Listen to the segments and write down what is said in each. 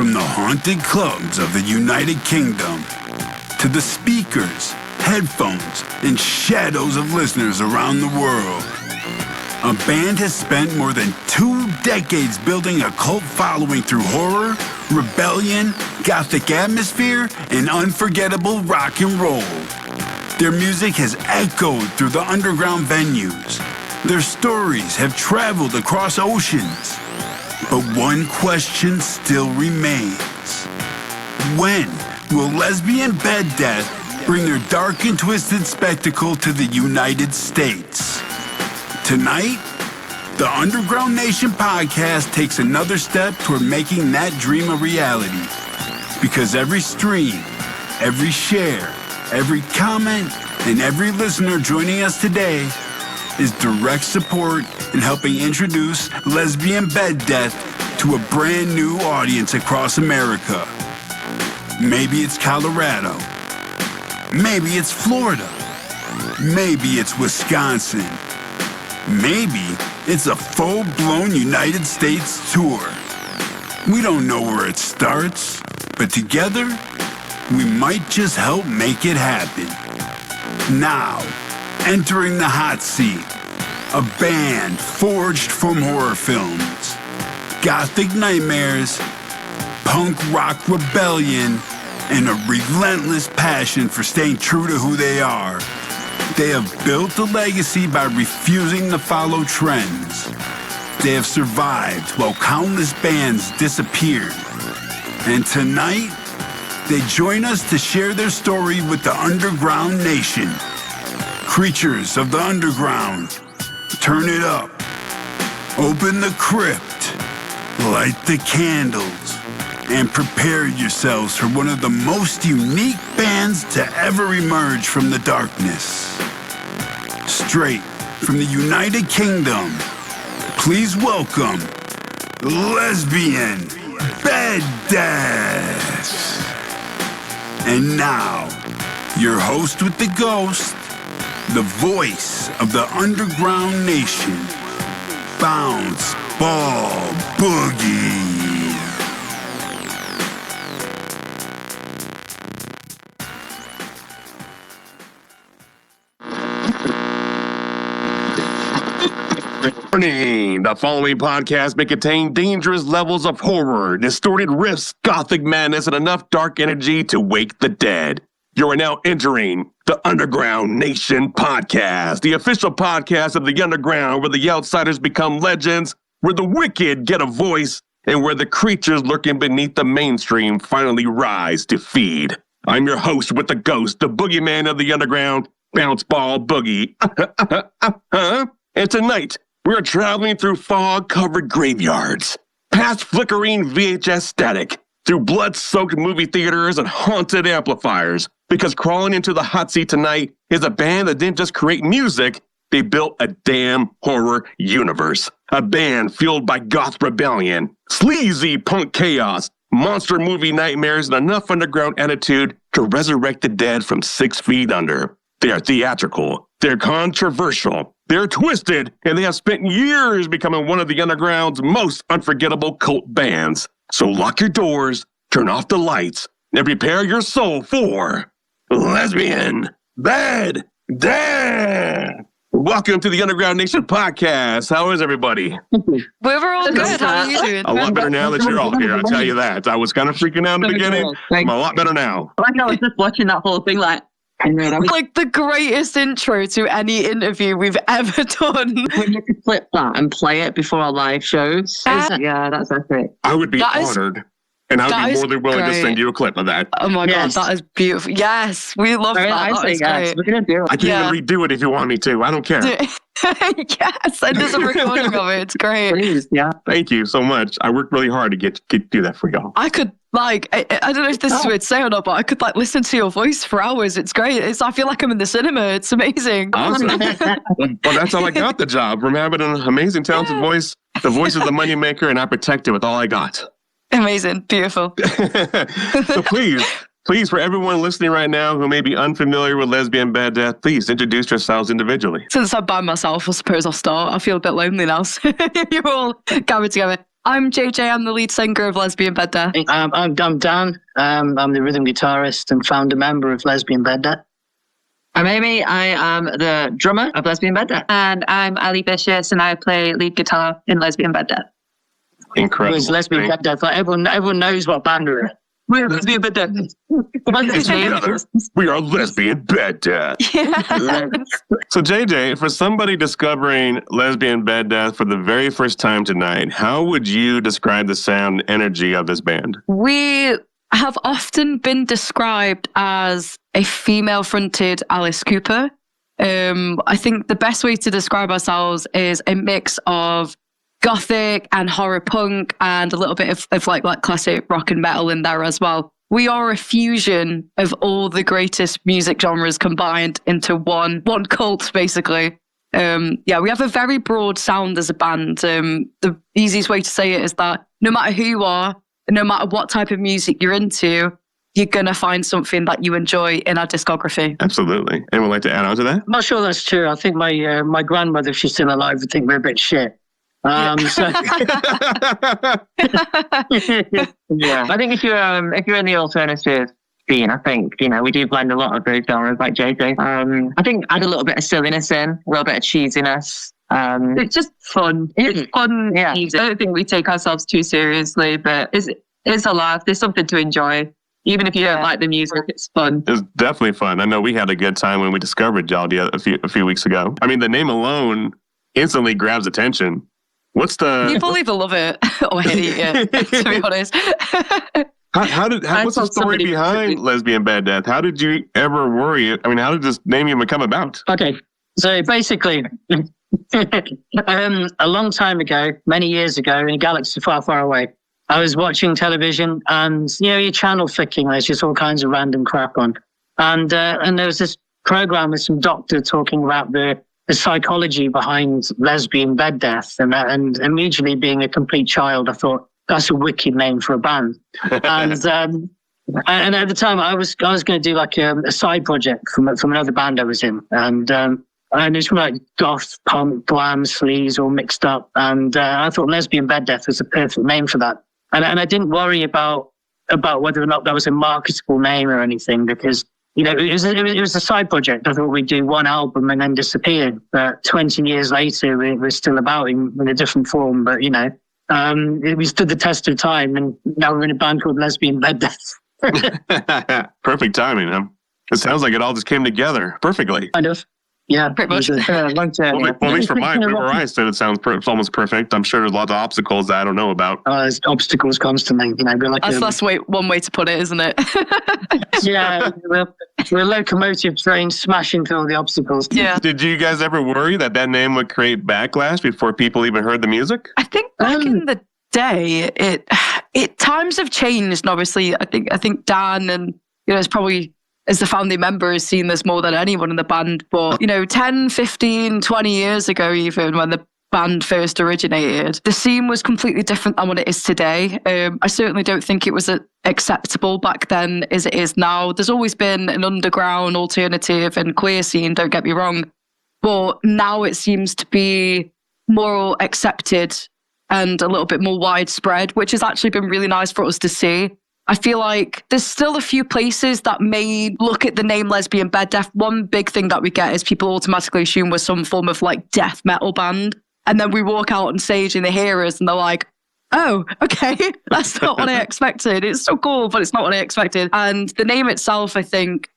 From the haunted clubs of the United Kingdom to the speakers, headphones, and shadows of listeners around the world, a band has spent more than 2 decades building a cult following through horror, rebellion, Gothic atmosphere, and unforgettable rock and roll. Their music has echoed through the underground venues. Their stories have traveled across oceans. But one question still remains. When will Lesbian Bed Death bring their dark and twisted spectacle to the United States? Tonight, the Underground Nation podcast takes another step toward making that dream a reality. Because every stream, every share, every comment, and every listener joining us today is direct support in helping introduce Lesbian Bed Death to a brand new audience across America. Maybe it's Colorado. Maybe it's Florida. Maybe it's Wisconsin. Maybe it's a full-blown United States tour. We don't know where it starts, but together, we might just help make it happen. Now, entering the hot seat, a band forged from horror films, Gothic nightmares, punk rock rebellion, and a relentless passion for staying true to who they are. They have built a legacy by refusing to follow trends. They have survived while countless bands disappeared. And tonight, they join us to share their story with the Underground Nation. Creatures of the underground, turn it up. Open the crypt, light the candles, and prepare yourselves for one of the most unique bands to ever emerge from the darkness. Straight from the United Kingdom, please welcome Lesbian Bed Death. And now, your host with the ghost, the voice of the Underground Nation, Bounce Ball Boogie. Warning! The following podcast may contain dangerous levels of horror, distorted riffs, gothic madness, and enough dark energy to wake the dead. You are now entering the Underground Nation podcast, the official podcast of the underground, where the outsiders become legends, where the wicked get a voice, and where the creatures lurking beneath the mainstream finally rise to feed. I'm your host with the ghost, the boogeyman of the underground, Bounce Ball Boogie. And tonight, we are traveling through fog-covered graveyards, past flickering VHS static, through blood-soaked movie theaters and haunted amplifiers, because crawling into the hot seat tonight is a band that didn't just create music, they built a damn horror universe. A band fueled by goth rebellion, sleazy punk chaos, monster movie nightmares, and enough underground attitude to resurrect the dead from 6 feet under. They are theatrical, they're controversial, they're twisted, and they have spent years becoming one of the underground's most unforgettable cult bands. So lock your doors, turn off the lights, and prepare your soul for Lesbian Bed Death. Welcome to the Underground Nation podcast. How is everybody? We're all good. How are you doing? A lot better now that you're all here, I'll tell you that. I was kind of freaking out in the beginning. I'm a lot better now. Like I was just watching that whole thing like like the greatest intro to any interview we've ever done. When you could flip that and play it before our live shows. Yeah, that's epic. I would be honored. And I would be more than willing to send you a clip of that. Oh my God, that is beautiful. Yes, we love that. That is great. We're going to do it. I can even redo it if you want me to. I don't care. Yes, and there's a recording of it. It's great. Please, yeah. Thank you so much. I worked really hard to do that for y'all. I could I don't know if this is weird to say or not, but I could listen to your voice for hours. It's great. I feel like I'm in the cinema. It's amazing. Awesome. Well, that's how I got the job. From having an amazing, talented voice. The voice is the moneymaker, and I protect it with all I got. Amazing. Beautiful. So please, for everyone listening right now who may be unfamiliar with Lesbian Bed Death, please introduce yourselves individually. Since I'm by myself, I suppose I'll start. I feel a bit lonely now. So you're all gathered together. I'm JJ. I'm the lead singer of Lesbian Bed Death. I'm Dan. I'm the rhythm guitarist and founder member of Lesbian Bed Death. I'm Amy. I am the drummer of Lesbian Bed Death. And I'm Ali Vicious, and I play lead guitar in Lesbian Bed Death. Incredible. Because Lesbian Bed Death, like everyone knows what band we're in. We're Lesbian Bed Death. We are Lesbian Bed Death. Yeah. So JJ, for somebody discovering Lesbian Bed Death for the very first time tonight, how would you describe the sound and energy of this band? We have often been described as a female-fronted Alice Cooper. I think the best way to describe ourselves is a mix of Gothic and horror punk and a little bit of like classic rock and metal in there as well. We are a fusion of all the greatest music genres combined into one cult, basically. We have a very broad sound as a band. The easiest way to say it is that no matter who you are, no matter what type of music you're into, you're going to find something that you enjoy in our discography. Absolutely. Anyone like to add on to that? I'm not sure that's true. I think my grandmother, if she's still alive, would think we're a bit shit. So Yeah, I think if you're in the alternative scene, I think we do blend a lot of those genres, like JJ. I think add a little bit of silliness in, a little bit of cheesiness. It's just fun. It's fun. Yeah. Music. I don't think we take ourselves too seriously, but it's a laugh. There's something to enjoy. Even if you don't like the music, it's fun. It's definitely fun. I know we had a good time when we discovered y'all a few weeks ago. I mean, the name alone instantly grabs attention. What's the... People either love it or hate it, to be honest. What's the story behind Lesbian Bed Death? How did you ever worry? I mean, how did this name even come about? Okay, so basically, a long time ago, many years ago, in a galaxy far, far away, I was watching television, and your channel flicking, there's just all kinds of random crap on, and there was this program with some doctor talking about the psychology behind lesbian bed death, and immediately being a complete child, I thought that's a wicked name for a band. And at the time, I was going to do like a side project from another band I was in, and it's like goth, punk, glam, sleaze all mixed up, and I thought lesbian bed death was the perfect name for that, and I didn't worry about whether or not that was a marketable name or anything, because it was a side project. I thought we'd do one album and then disappear. But 20 years later, we're still about in a different form. But, we stood the test of time, and now we're in a band called Lesbian Bed Death. Perfect timing, huh? It sounds like it all just came together perfectly. Kind of. Yeah, pretty much. Well, at least for where I stood, it sounds it's almost perfect. I'm sure there's lots of obstacles that I don't know about. There's obstacles constantly. We're like That's one way to put it, isn't it? yeah, we're a locomotive train smashing through all the obstacles. Yeah. Did you guys ever worry that name would create backlash before people even heard the music? I think back in the day, it times have changed. And obviously, I think Dan and it's probably, as the founding member, has seen this more than anyone in the band. But 10, 15, 20 years ago, even when the band first originated, the scene was completely different than what it is today. I certainly don't think it was acceptable back then as it is now. There's always been an underground, alternative and queer scene, don't get me wrong. But now it seems to be more accepted and a little bit more widespread, which has actually been really nice for us to see. I feel like there's still a few places that may look at the name Lesbian Bed Death. One big thing that we get is people automatically assume we're some form of like death metal band. And then we walk out on stage and they hear us and they're like, oh, okay, that's not what I expected. It's so cool, but it's not what I expected. And the name itself, I think,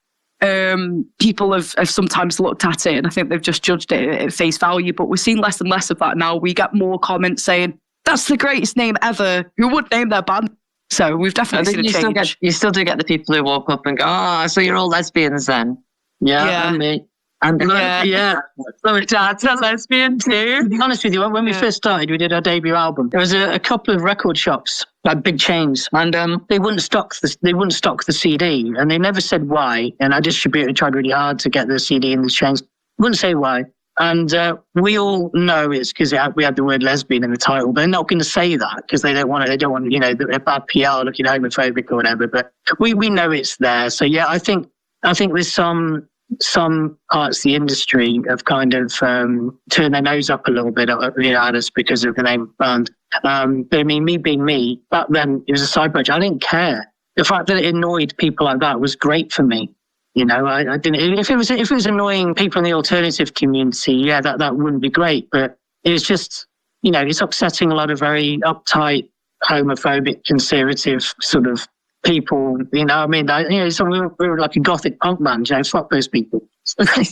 people have sometimes looked at it and I think they've just judged it at face value. But we're seeing less and less of that now. We get more comments saying, that's the greatest name ever. Who would name their band? So we've definitely seen a change. You still do get the people who walk up and go, oh, so you're all lesbians then? Yeah. And me. And So Dad's a lesbian too? To be honest with you, when we first started, we did our debut album. There was a couple of record shops, like big chains, and they wouldn't stock the CD, and they never said why. And our distributor tried really hard to get the CD in the chains. Wouldn't say why. And we all know it's because we had the word lesbian in the title. They're not going to say that because they don't want a bad PR looking homophobic or whatever. But we know it's there. So yeah, I think there's some some parts of the industry have kind of turned their nose up a little bit at us because of the name of the band. But I mean, me being me, back then it was a side project. I didn't care. The fact that it annoyed people like that was great for me. You know, I didn't. If it was annoying people in the alternative community, yeah, that wouldn't be great. But it was just, you know, it's upsetting a lot of very uptight, homophobic, conservative sort of people. You know, I mean, so we were like a Gothic punk band. You know, fuck those people. I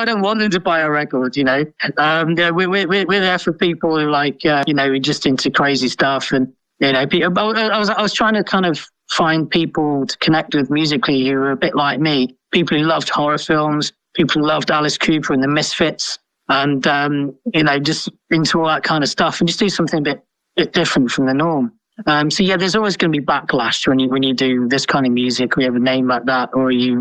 don't want them to buy our record. You know, we're there for people who like, you know, just into crazy stuff. And you know, I was trying to kind of find people to connect with musically who were a bit like me. People who loved horror films. People who loved Alice Cooper and the Misfits. And, you know, just into all that kind of stuff, and just do something a bit different from the norm. So yeah, there's always going to be backlash when you do this kind of music, or you have a name like that, or you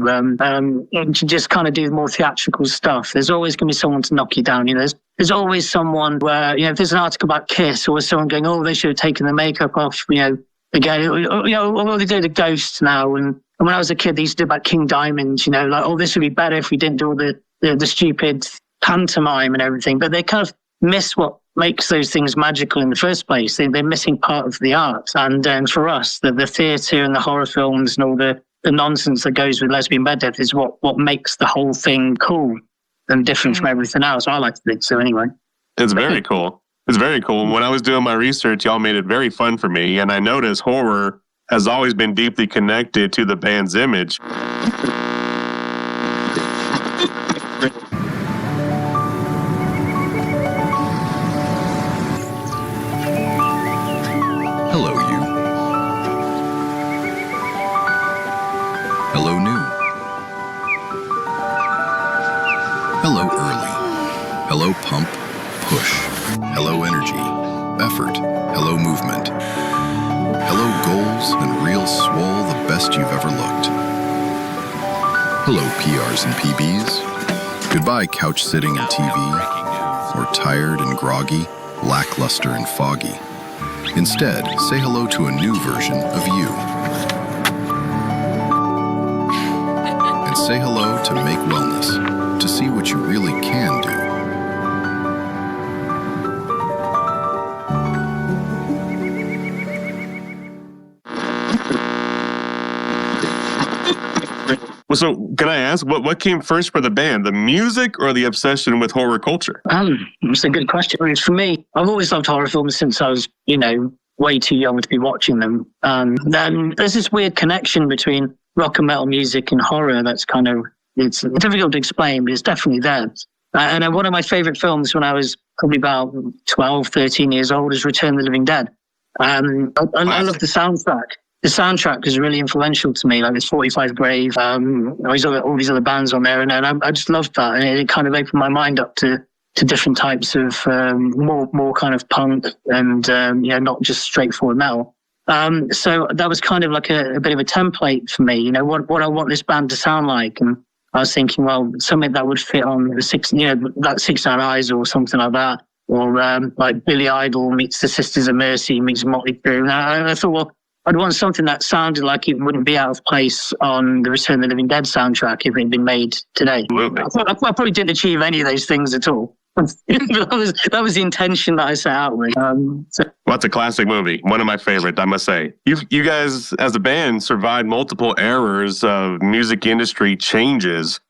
just kind of do more theatrical stuff. There's always going to be someone to knock you down. You know, there's always someone where, you know, if there's an article about Kiss, or someone going, oh, they should have taken the makeup off, you know, again, you know, well, they do the Ghosts now. And when I was a kid, they used to do about King Diamond, you know, like, oh, this would be better if we didn't do all the stupid pantomime and everything. But they kind of miss what makes those things magical in the first place. They're missing part of the art. And for us, the theatre and the horror films and all the nonsense that goes with Lesbian Bed Death is what makes the whole thing cool and different from everything else. I like to think so anyway. It's very cool. It's very cool. When I was doing my research, y'all made it very fun for me. And I noticed horror has always been deeply connected to the band's image. Hello, you. Hello, new. Hello, early. Hello, pump, push. Hello, energy, effort. Hello, movement. Hello, goals and real swole, the best you've ever looked. Hello, PRs and PBs. Goodbye, couch sitting and TV. Or tired and groggy, lackluster and foggy. Instead, say hello to a new version of you. And say hello to Make Wellness, to see what you really can do. Well, so can I ask, what came first for the band, the music or the obsession with horror culture? That's a good question. I mean, for me, I've always loved horror films since I was, you know, way too young to be watching them. Then there's this weird connection between rock and metal music and horror that's kind of, it's difficult to explain, but it's definitely there. And one of my favorite films when I was probably about 12, 13 years old is Return of the Living Dead. I love the soundtrack. The soundtrack was really influential to me, like this 45 Grave, all these other bands on there, and I just loved that, and it kind of opened my mind up to different types of more kind of punk and you know, not just straightforward metal. So that was kind of like a bit of a template for me, you know, what I want this band to sound like, and I was thinking, well, something that would fit on the that 6 9 Eyes or something like that, or like Billy Idol meets the Sisters of Mercy meets Motley Crue. And I thought, well, I'd want something that sounded like it wouldn't be out of place on the Return of the Living Dead soundtrack if it had been made today. I probably didn't achieve any of those things at all. that was the intention that I set out with. Well, it's a classic movie. One of my favorite, I must say. You guys, as a band, survived multiple eras of music industry changes.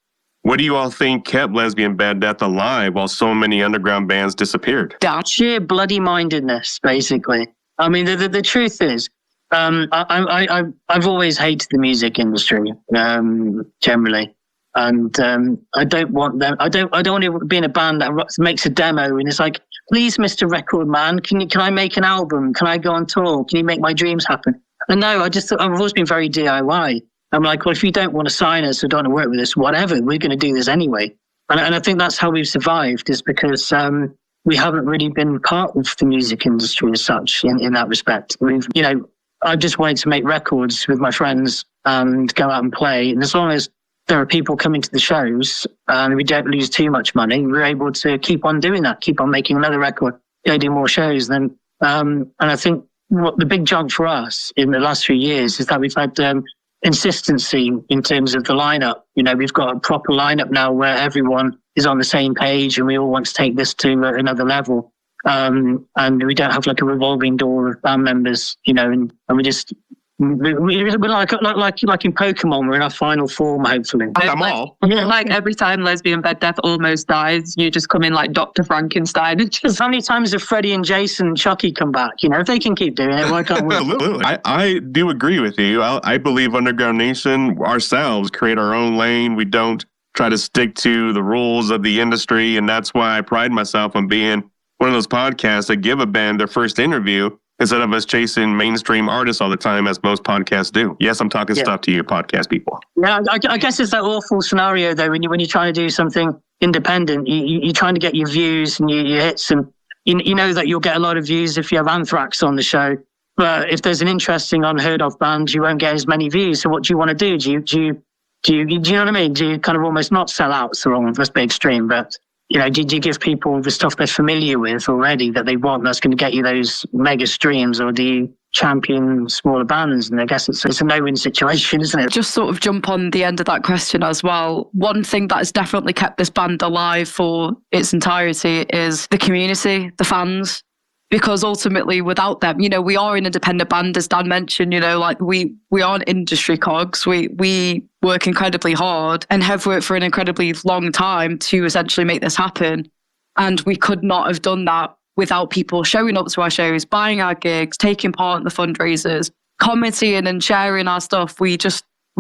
What do you all think kept Lesbian Bed Death alive while so many underground bands disappeared? Sheer bloody-mindedness, basically. I mean, the truth is, I've always hated the music industry, generally. And I don't want them. I don't want to be in a band that makes a demo and it's like, please, Mr. Record Man, can I make an album? Can I go on tour? Can you make my dreams happen? And no, I've always been very DIY. I'm like, well, if you don't want to sign us or don't want to work with us, whatever, we're going to do this anyway. And I think that's how we've survived, is because we haven't really been part of the music industry as such in that respect. I just wanted to make records with my friends and go out and play. And as long as there are people coming to the shows and we don't lose too much money, we're able to keep on doing that, keep on making another record, do more shows. And I think what the big jump for us in the last few years is that we've had consistency in terms of the lineup. You know, we've got a proper lineup now where everyone is on the same page and we all want to take this to another level. And we don't have like a revolving door of band members, you know, and we just, we're like in Pokemon, we're in our final form, hopefully. Like every time Lesbian Bed Death almost dies, you just come in like Dr. Frankenstein and just... How many times have Freddie and Jason and Chucky come back? You know, if they can keep doing it, why can't we? Absolutely. I do agree with you. I believe Underground Nation ourselves create our own lane. We don't try to stick to the rules of the industry, and that's why I pride myself on being one of those podcasts that give a band their first interview instead of us chasing mainstream artists all the time, as most podcasts do. Yes, I'm talking stuff to you podcast people. Yeah, I guess it's that awful scenario, though, when you're trying to do something independent, you're trying to get your views and your hits, and you know that you'll get a lot of views if you have Anthrax on the show. But if there's an interesting, unheard of band, you won't get as many views. So what do you want to do? Do you know what I mean? Do you kind of almost not sell out? It's the wrong, that's a bit extreme, but... You know, do you give people the stuff they're familiar with already that they want that's going to get you those mega streams, or do you champion smaller bands? And I guess it's a no-win situation, isn't it? Just sort of jump on the end of that question as well. One thing that has definitely kept this band alive for its entirety is the community, the fans. Because ultimately, without them, you know, we are an independent band, as Dan mentioned, you know, like we aren't industry cogs. We work incredibly hard and have worked for an incredibly long time to essentially make this happen. And we could not have done that without people showing up to our shows, buying our gigs, taking part in the fundraisers, commenting and sharing our stuff. We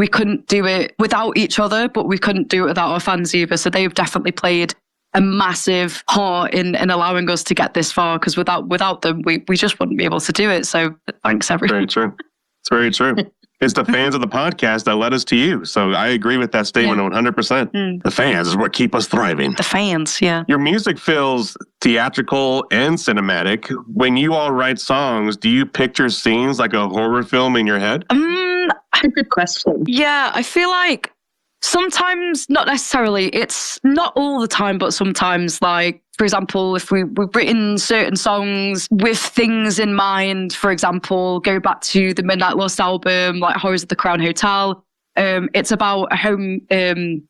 couldn't do it without each other, but we couldn't do it without our fans either. So they've definitely played a massive part in allowing us to get this far, because without them, we just wouldn't be able to do it. So thanks, everyone. Very true. It's very true. It's the fans of the podcast that led us to you. So I agree with that statement 100%. The fans is what keep us thriving. The fans, yeah. Your music feels theatrical and cinematic. When you all write songs, do you picture scenes like a horror film in your head? Good question. Yeah, I feel like sometimes, not necessarily, it's not all the time, but sometimes, like, for example, if we've written certain songs with things in mind, for example, go back to the Midnight Lust album, like Horrors of the Crown Hotel. It's about a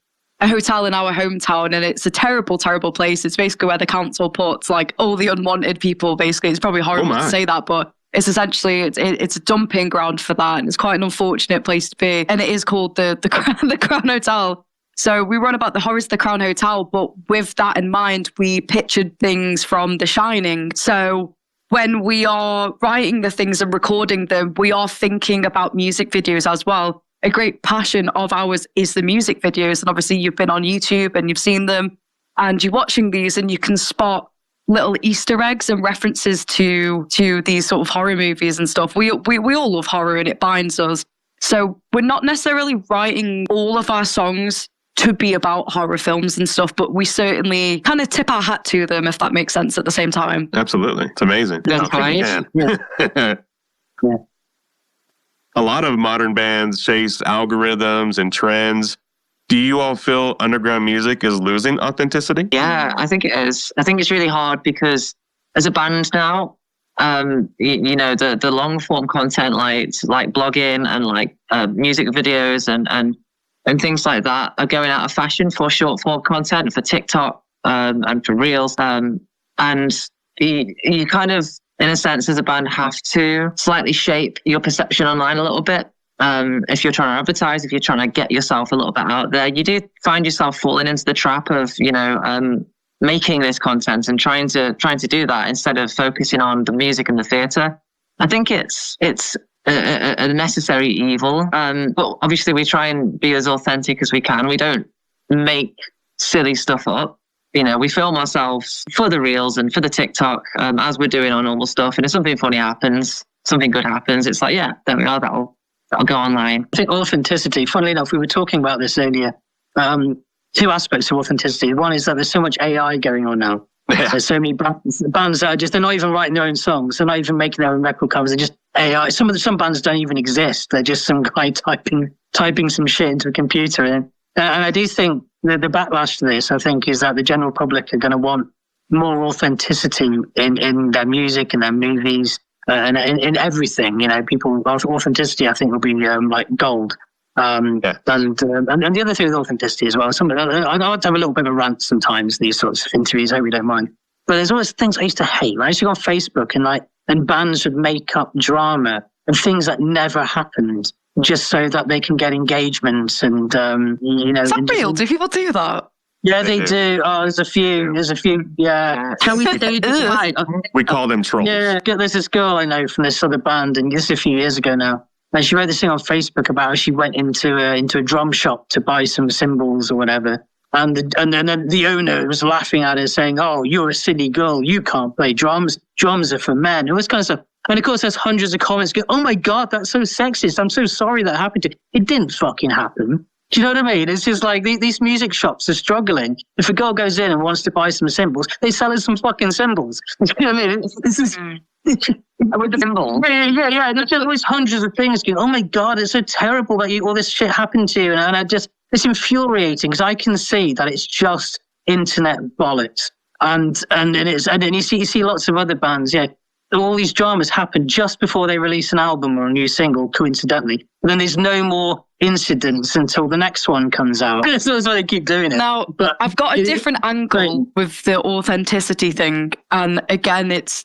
hotel in our hometown, and it's a terrible, terrible place. It's basically where the council puts like all the unwanted people, basically. It's probably horrible to say that, but it's essentially, it's a dumping ground for that, and it's quite an unfortunate place to be. And it is called the Crown Hotel. So we run about the Horrors of the Crown Hotel, but with that in mind, we pictured things from The Shining. So when we are writing the things and recording them, we are thinking about music videos as well. A great passion of ours is the music videos. And obviously you've been on YouTube and you've seen them, and you're watching these and you can spot little Easter eggs and references to these sort of horror movies and stuff. We all love horror and it binds us. So we're not necessarily writing all of our songs to be about horror films and stuff, but we certainly kind of tip our hat to them, if that makes sense, at the same time. Absolutely. It's amazing. That's right. Yeah. A lot of modern bands chase algorithms and trends. Do you all feel underground music is losing authenticity? Yeah, I think it is. I think it's really hard because as a band now, you know, the long form content like blogging and like music videos and things like that are going out of fashion for short form content, for TikTok and for Reels. And you kind of, in a sense, as a band, have to slightly shape your perception online a little bit. If you're trying to advertise, if you're trying to get yourself a little bit out there, you do find yourself falling into the trap of, you know, making this content and trying to do that instead of focusing on the music and the theatre. I think it's a necessary evil. But obviously we try and be as authentic as we can. We don't make silly stuff up. You know, we film ourselves for the Reels and for the TikTok as we're doing our normal stuff. And if something funny happens, something good happens, it's like, yeah, there we are, that'll go online. I think authenticity, funnily enough, we were talking about this earlier. Two aspects of authenticity. One is that there's so much AI going on now. Yeah. There's so many bands that are just, they're not even writing their own songs. They're not even making their own record covers. They're just AI. Some bands don't even exist. They're just some guy typing some shit into a computer. And I do think the backlash to this, I think, is that the general public are going to want more authenticity in their music and their movies and in everything. You know, people, authenticity, I think, will be like gold. And the other thing with authenticity as well. I like to have a little bit of a rant sometimes in these sorts of interviews. I hope you don't mind. But there's always things I used to hate. I used to go on Facebook and bands would make up drama and things that never happened just so that they can get engagement and Is that real? Do people do that? Yeah, they do. Oh, there's a few. Yeah. Shall we say right? We call them trolls. Yeah, there's this girl I know from this other band, and this is a few years ago now. And she wrote this thing on Facebook about how she went into a drum shop to buy some cymbals or whatever. And then the owner was laughing at her, saying, "Oh, you're a silly girl. You can't play drums. Drums are for men." All this kind of stuff. And of course, there's hundreds of comments going, "Oh my God, that's so sexist. I'm so sorry that happened to you." It didn't fucking happen. Do you know what I mean? It's just like these music shops are struggling. If a girl goes in and wants to buy some cymbals, they sell her some fucking cymbals. You know what I mean? This is with the cymbal. Yeah. There's always hundreds of things going, "Oh my God, it's so terrible that all this shit happened to you." And it's infuriating because I can see that it's just internet bollocks. And then you see lots of other bands, all these dramas happen just before they release an album or a new single, coincidentally. And then there's no more incidents until the next one comes out. That's why they keep doing it. Now, but I've got a different angle with the authenticity thing. And again, it's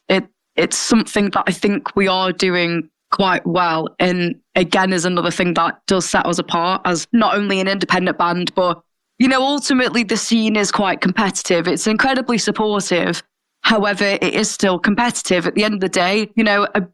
something that I think we are doing quite well. And again, is another thing that does set us apart as not only an independent band, but, ultimately the scene is quite competitive. It's incredibly supportive. However, it is still competitive. At the end of the day,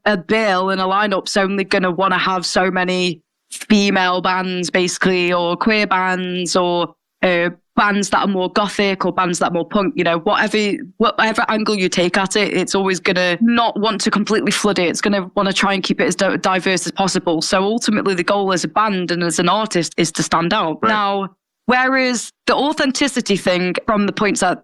a bill and a lineup's only going to want to have so many female bands, basically, or queer bands, or bands that are more gothic, or bands that are more punk. Whatever angle you take at it, it's always going to not want to completely flood it. It's going to want to try and keep it as diverse as possible. So ultimately, the goal as a band and as an artist is to stand out. Right. Now, whereas the authenticity thing, from the points that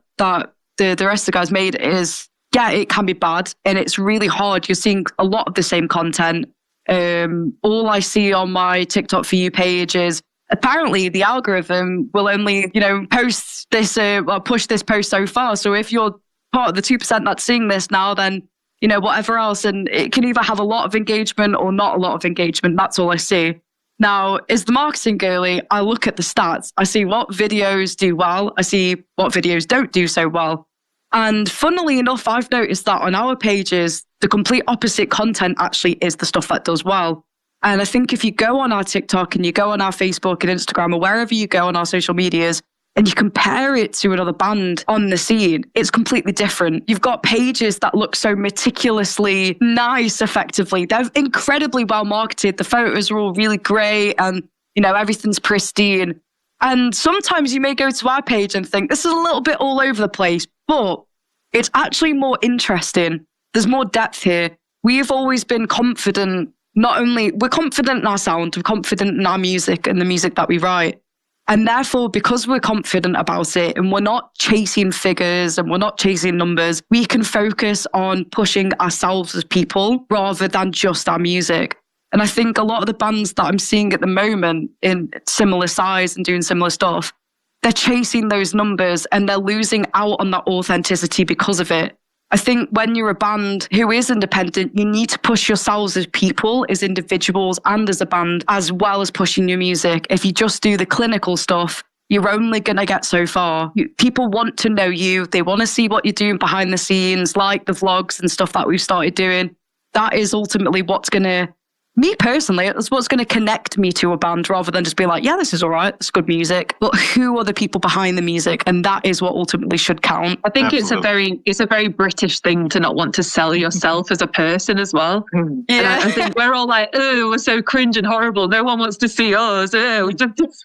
the rest of the guys made, is, it can be bad and it's really hard. You're seeing a lot of the same content. All I see on my TikTok For You page is apparently the algorithm will only, post this, push this post so far. So if you're part of the 2% that's seeing this now, then, whatever else, and it can either have a lot of engagement or not a lot of engagement. That's all I see. Now, as the marketing girly, I look at the stats. I see what videos do well. I see what videos don't do so well. And funnily enough, I've noticed that on our pages, the complete opposite content actually is the stuff that does well. And I think if you go on our TikTok and you go on our Facebook and Instagram or wherever you go on our social medias, and you compare it to another band on the scene, it's completely different. You've got pages that look so meticulously nice, effectively. They're incredibly well marketed. The photos are all really great and, everything's pristine. And sometimes you may go to our page and think, this is a little bit all over the place, but it's actually more interesting. There's more depth here. We've always been confident. We're confident in our sound, we're confident in our music and the music that we write. And therefore, because we're confident about it and we're not chasing figures and we're not chasing numbers, we can focus on pushing ourselves as people rather than just our music. And I think a lot of the bands that I'm seeing at the moment in similar size and doing similar stuff, they're chasing those numbers and they're losing out on that authenticity because of it. I think when you're a band who is independent, you need to push yourselves as people, as individuals, and as a band, as well as pushing your music. If you just do the clinical stuff, you're only going to get so far. People want to know you. They want to see what you're doing behind the scenes, like the vlogs and stuff that we've started doing. That is ultimately what's going to, me personally, that's what's going to connect me to a band rather than just be like, yeah, this is all right, it's good music. But who are the people behind the music? And that is what ultimately should count. I think it's a very British thing to not want to sell yourself as a person as well. Yeah. I think we're all like, oh, we're so cringe and horrible. No one wants to see us. Oh,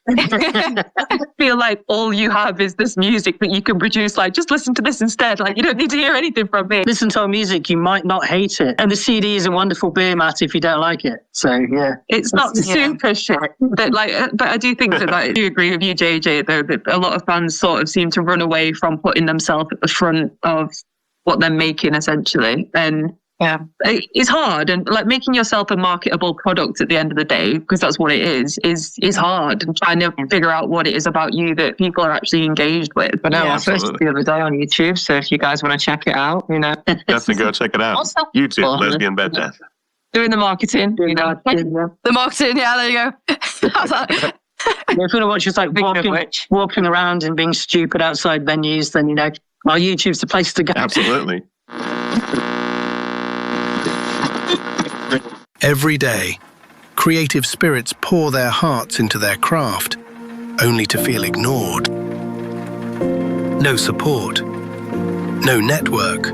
I feel like all you have is this music that you can produce. Like, just listen to this instead. Like, you don't need to hear anything from me. Listen to our music, you might not hate it. And the CD is a wonderful beer mat if you don't like it. So yeah, it's not super shit, but I do think that I do agree with you, JJ. Though that a lot of fans sort of seem to run away from putting themselves at the front of what they're making, essentially, and it's hard. And like making yourself a marketable product at the end of the day, because that's what it is hard. And trying to figure out what it is about you that people are actually engaged with. But no, I posted it the other day on YouTube, so if you guys want to check it out, definitely go check it out. YouTube, Lesbian Bed Death. Doing the marketing, you know. The marketing, yeah, there you go. How's that? If you want to watch us like walking around and being stupid outside venues, then, you know, our YouTube's the place to go. Absolutely. Every day, creative spirits pour their hearts into their craft, only to feel ignored. No support, no network,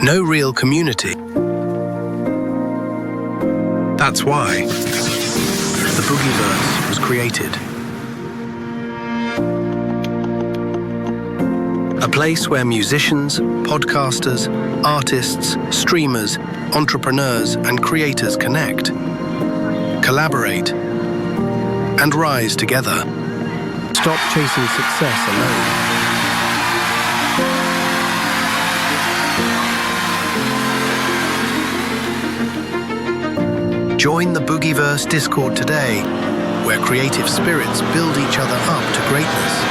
no real community. That's why the Boogieverse was created. A place where musicians, podcasters, artists, streamers, entrepreneurs, and creators connect, collaborate, and rise together. Stop chasing success alone. Join the Boogieverse Discord today, where creative spirits build each other up to greatness.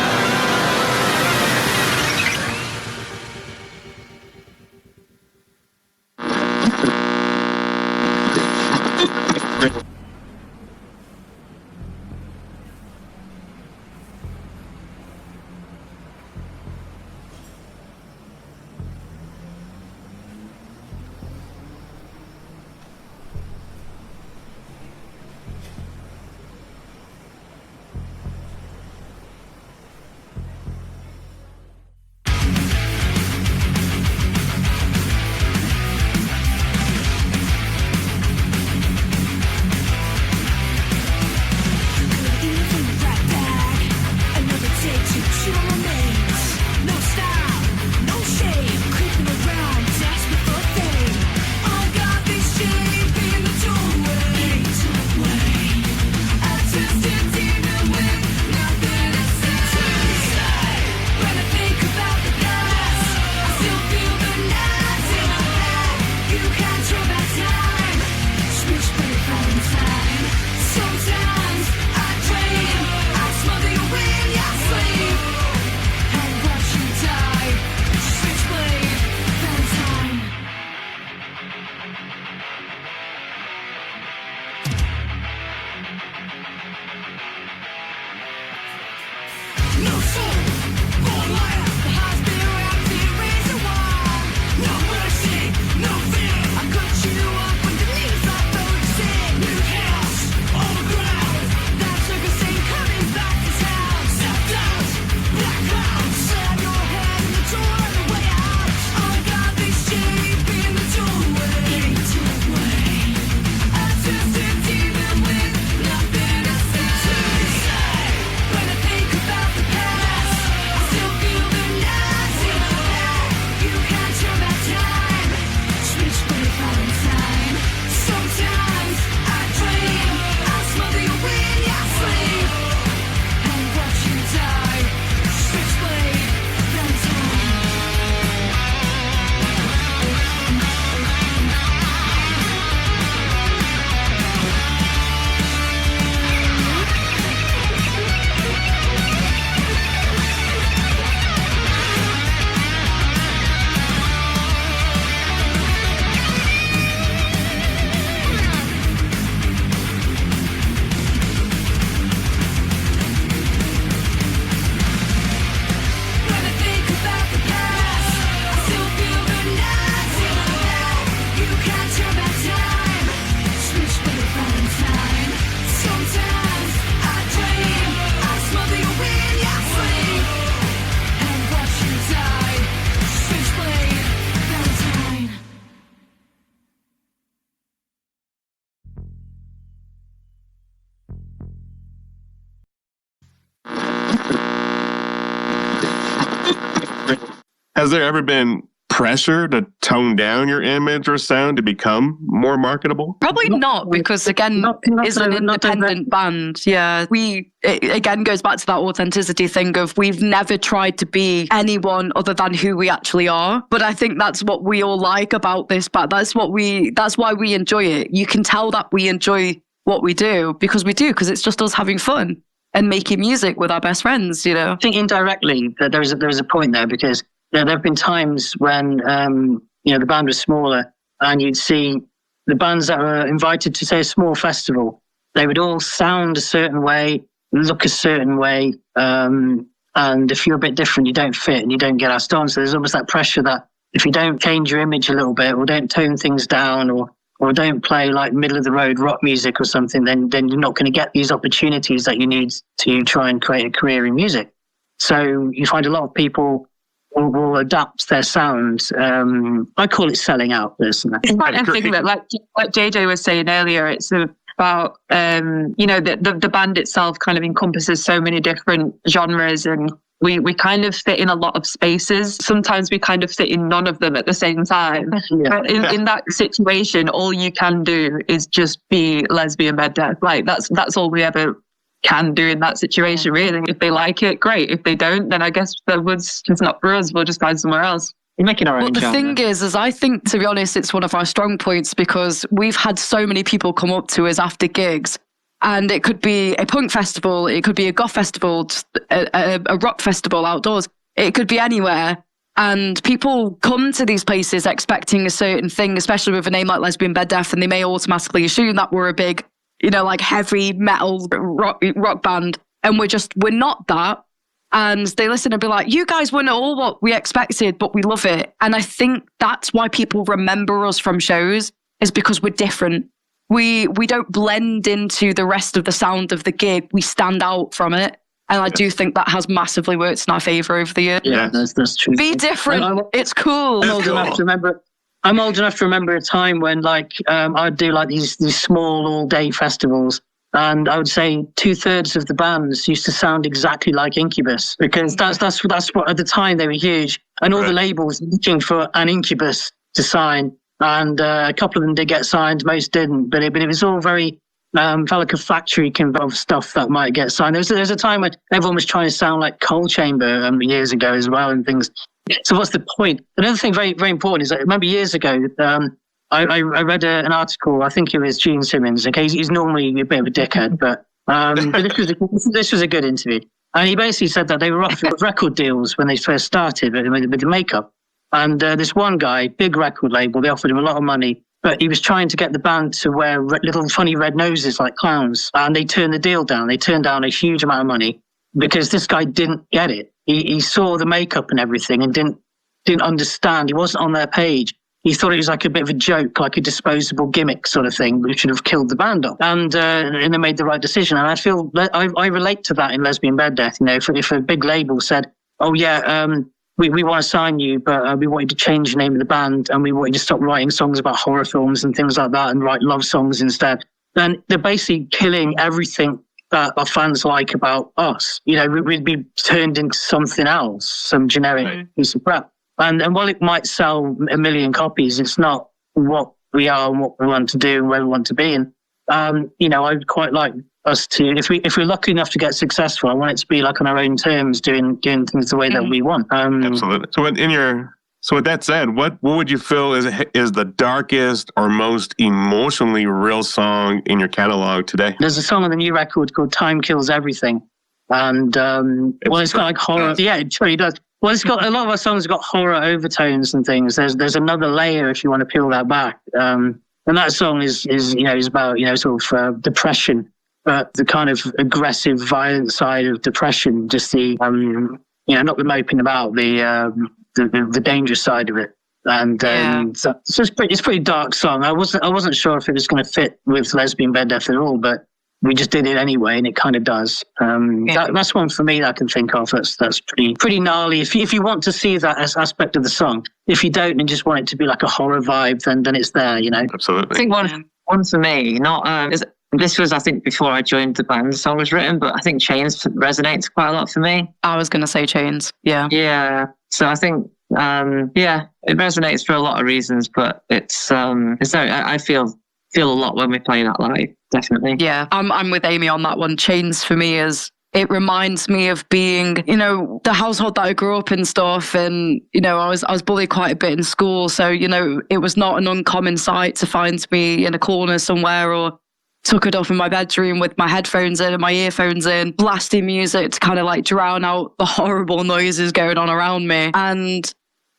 Has there ever been pressure to tone down your image or sound to become more marketable? Probably not, because again, it's an independent band. Yeah, it again goes back to that authenticity thing of we've never tried to be anyone other than who we actually are. But I think that's what we all like about this band. That's why we enjoy it. You can tell that we enjoy what we do because it's just us having fun and making music with our best friends, you know. I think indirectly that there was a point there, because there have been times when the band was smaller and you'd see the bands that were invited to, say, a small festival, they would all sound a certain way, look a certain way. And if you're a bit different, you don't fit and you don't get asked on. So there's almost that pressure that if you don't change your image a little bit, or don't tone things down, or don't play like middle of the road rock music or something, then you're not going to get these opportunities that you need to try and create a career in music. So you find a lot of people will adapt their sound. I call it selling out, personally. It's quite interesting that, like JJ was saying earlier, it's about, the band itself kind of encompasses so many different genres, and we kind of fit in a lot of spaces. Sometimes we kind of fit in none of them at the same time. Yeah. But in that situation, all you can do is just be Lesbian Bed Death. Like that's all we ever can do in that situation, really. If they like it, great. If they don't, then I guess the woods is not for us. We'll just find somewhere else. You're making our own genre. The thing is I think, to be honest, it's one of our strong points, because we've had so many people come up to us after gigs, and it could be a punk festival, it could be a goth festival, a rock festival outdoors, it could be anywhere. And people come to these places expecting a certain thing, especially with a name like Lesbian Bed Death, and they may automatically assume that we're a big, like heavy metal rock band, and we're not that. And they listen and be like, you guys weren't all what we expected, but we love it. And I think that's why people remember us from shows, is because we're different. We don't blend into the rest of the sound of the gig. We stand out from it. And I do think that has massively worked in our favour over the years. Yeah, that's true. Be different. It's cool. I'm old enough to remember a time when, like, I'd do like these small all-day festivals. And I would say 2/3 of the bands used to sound exactly like Incubus, because that's what at the time they were huge, and all the labels looking for an Incubus to sign, and a couple of them did get signed, most didn't, but it was all very felt like a factory of stuff that might get signed. There's a time when everyone was trying to sound like Coal Chamber years ago as well, and things. So what's the point? Another thing very, very important is that I remember years ago. I read an article, I think it was Gene Simmons. Okay, he's normally a bit of a dickhead, but this was a good interview. And he basically said that they were offered record deals when they first started with the makeup. And this one guy, big record label, they offered him a lot of money, but he was trying to get the band to wear little funny red noses like clowns. And they turned the deal down. They turned down a huge amount of money because this guy didn't get it. He saw the makeup and everything and didn't understand. He wasn't on their page. He thought it was like a bit of a joke, like a disposable gimmick sort of thing, which should have killed the band off. And they made the right decision. And I feel I relate to that in Lesbian Bed Death. If a big label said, "Oh yeah, we want to sign you, but we want you to change the name of the band, and we want you to stop writing songs about horror films and things like that, and write love songs instead," then they're basically killing everything that our fans like about us. We'd be turned into something else, some generic piece of crap. And while it might sell 1 million copies, it's not what we are and what we want to do and where we want to be. And, I'd quite like us to, if we're lucky enough to get successful, I want it to be like on our own terms, doing things the way that we want. Absolutely. So with that said, what would you feel is the darkest or most emotionally real song in your catalog today? There's a song on the new record called Time Kills Everything. And, it's got like horror. Yeah, it really does. Well, it's got a lot of our songs have got horror overtones and things. There's another layer if you want to peel that back. And that song is about sort of depression, but the kind of aggressive, violent side of depression. Just the not the moping about, the dangerous side of it. And so it's a pretty dark song. I wasn't sure if it was going to fit with Lesbian Bed Death at all, but we just did it anyway, and it kind of does. That's one for me that I can think of. That's pretty gnarly. If you want to see that as aspect of the song, if you don't and just want it to be like a horror vibe, then it's there. Absolutely. I think one for me, this was, I think, before I joined the band. The song was written, but I think Chains resonates quite a lot for me. I was going to say Chains. Yeah. Yeah. So I think it resonates for a lot of reasons, but I feel a lot when we play that live. Definitely. Yeah, I'm with Amy on that one. Chains for me it reminds me of being, the household that I grew up in stuff. And, I was bullied quite a bit in school. So, it was not an uncommon sight to find me in a corner somewhere or tuckered up in my bedroom with my headphones in and my earphones in, blasting music to kind of like drown out the horrible noises going on around me. And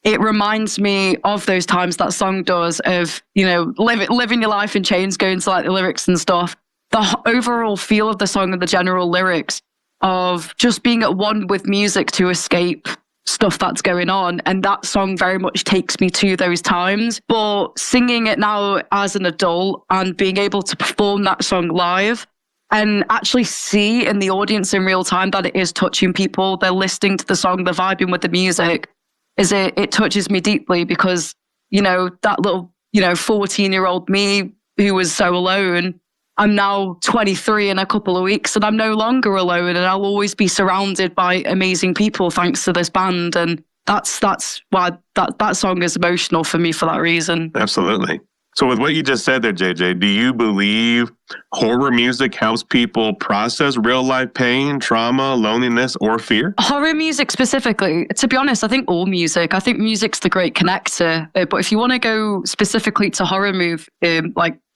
it reminds me of those times that song does of, living your life in chains, going to like the lyrics and stuff. The overall feel of the song and the general lyrics of just being at one with music to escape stuff that's going on. And that song very much takes me to those times. But singing it now as an adult and being able to perform that song live and actually see in the audience in real time that it is touching people, they're listening to the song, they're vibing with the music, it touches me deeply because, that little, 14-year-old me who was so alone, I'm now 23 in a couple of weeks and I'm no longer alone, and I'll always be surrounded by amazing people thanks to this band. And that's why that song is emotional for me for that reason. Absolutely. So with what you just said there, JJ, do you believe horror music helps people process real life pain, trauma, loneliness, or fear? Horror music specifically, to be honest, I think all music. I think music's the great connector. But if you want to go specifically to horror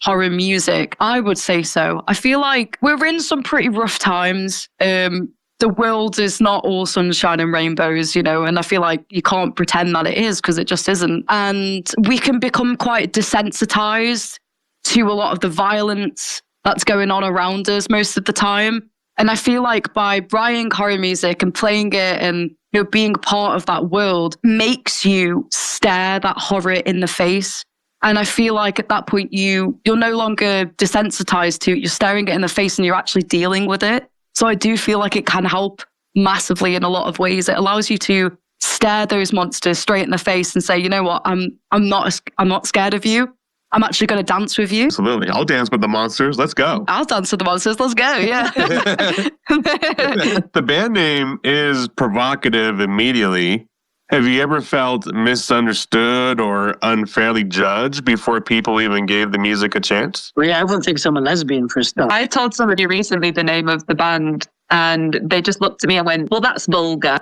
horror music, I would say so. I feel like we're in some pretty rough times. The world is not all sunshine and rainbows, and I feel like you can't pretend that it is because it just isn't. And we can become quite desensitized to a lot of the violence that's going on around us most of the time. And I feel like by writing horror music and playing it and being part of that world makes you stare that horror in the face. And I feel like at that point you're no longer desensitized to it. You're staring it in the face and you're actually dealing with it. So I do feel like it can help massively in a lot of ways. It allows you to stare those monsters straight in the face and say, you know what, I'm not scared of you. I'm actually going to dance with you. Absolutely. I'll dance with the monsters. Let's go. I'll dance with the monsters. Let's go. Yeah. The band name is provocative immediately. Have you ever felt misunderstood or unfairly judged before people even gave the music a chance? Well, yeah, everyone thinks I'm a lesbian for a start. I told somebody recently the name of the band and they just looked at me and went, well, that's vulgar.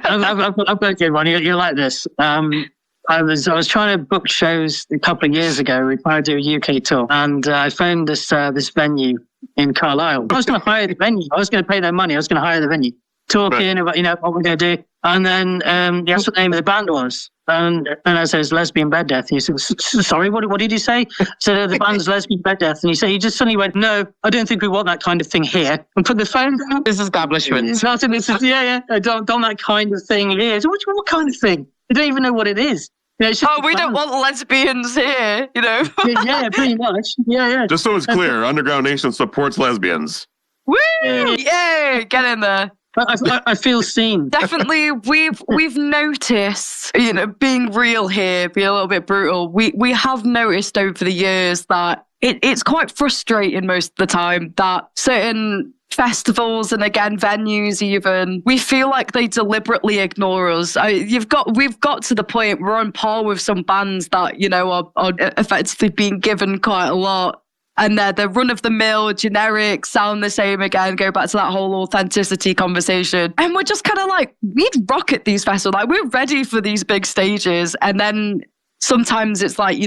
I've got a good one. You're like this. I was trying to book shows a couple of years ago. We tried to do a UK tour, and I found this venue in Carlisle. I was going to hire the venue. I was going to pay their money. I was going to hire the venue. Talking about what we're going to do, and then he asked what the name of the band was, and I said it's Lesbian Bed Death. And he said, "Sorry, what did you say?" So the band's Lesbian Bed Death, and he just suddenly went, "No, I don't think we want that kind of thing here," and put the phone down. This establishment. It's not. This is I don't that kind of thing here. So what kind of thing? I don't even know what it is. It's just we don't want lesbians here, Yeah, pretty much. Yeah. Just so it's clear, Underground Nation supports lesbians. Woo! Yay! Get in there. I feel seen. Definitely, we've noticed, being real here, being a little bit brutal. We have noticed over the years that it's quite frustrating most of the time that certain festivals and again venues even, we feel like they deliberately ignore us. We've got to the point we're on par with some bands that are effectively being given quite a lot. And they're the run-of-the-mill, generic, sound the same again, go back to that whole authenticity conversation. And we're just kind of like, we'd rock at these festivals. Like, we're ready for these big stages. And then sometimes it's like,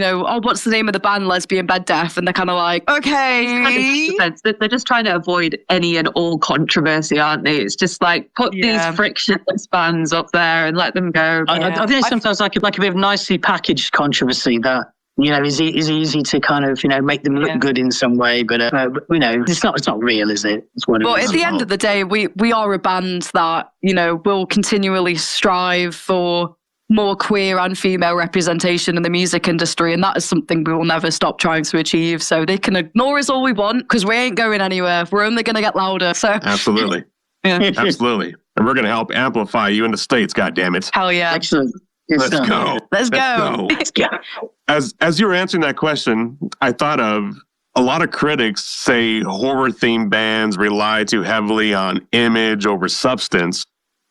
what's the name of the band? Lesbian Bed Death. And they're kind of like, okay. They're just trying to avoid any and all controversy, aren't they? It's just like, put these frictionless bands up there and let them go. I think sometimes like a bit of nicely packaged controversy that is easy to kind of, make them look good in some way, but it's not real, is it? It's what it is. But at the end of the day, we are a band that, will continually strive for more queer and female representation in the music industry, and that is something we will never stop trying to achieve. So they can ignore us all we want, because we ain't going anywhere. We're only going to get louder. So absolutely. Absolutely. And we're going to help amplify you in the States, goddammit. Hell yeah. Excellent. Let's go. Let's go. As you were answering that question, I thought of a lot of critics say horror-themed bands rely too heavily on image over substance.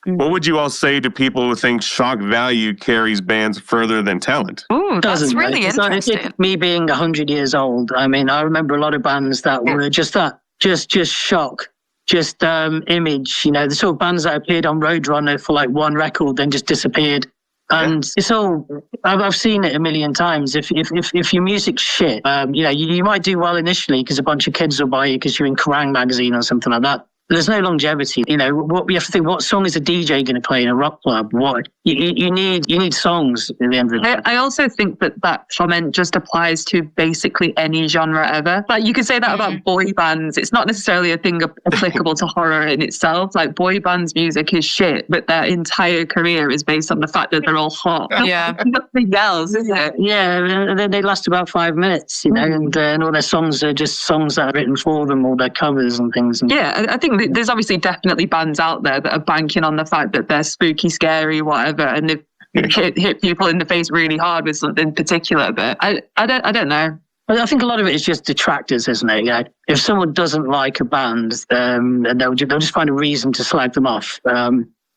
What would you all say to people who think shock value carries bands further than talent? Ooh, that's really interesting. Me being 100 years old, I remember a lot of bands that were just that, just shock, just image. The sort of bands that appeared on Roadrunner for like one record, then just disappeared. And it's all, I've seen it a million times. If your music's shit, you might do well initially because a bunch of kids will buy you because you're in Kerrang magazine or something like that. There's no longevity. You know, what we have to think, what song is a DJ going to play in a rock club? What you need songs at the end of the day. I also think that comment just applies to basically any genre ever. Like, you could say that about boy bands. It's not necessarily a thing applicable to horror in itself. Like, boy bands' music is shit, but their entire career is based on the fact that they're all hot. Yeah. Nothing else, is it? Yeah, they last about 5 minutes, you know, and all their songs are just songs that are written for them, all their covers and things. Yeah, I think there's obviously definitely bands out there that are banking on the fact that they're spooky, scary, whatever, and they've hit people in the face really hard with something particular. But I don't know. I think a lot of it is just detractors, isn't it? Yeah. If someone doesn't like a band, they'll just find a reason to slag them off.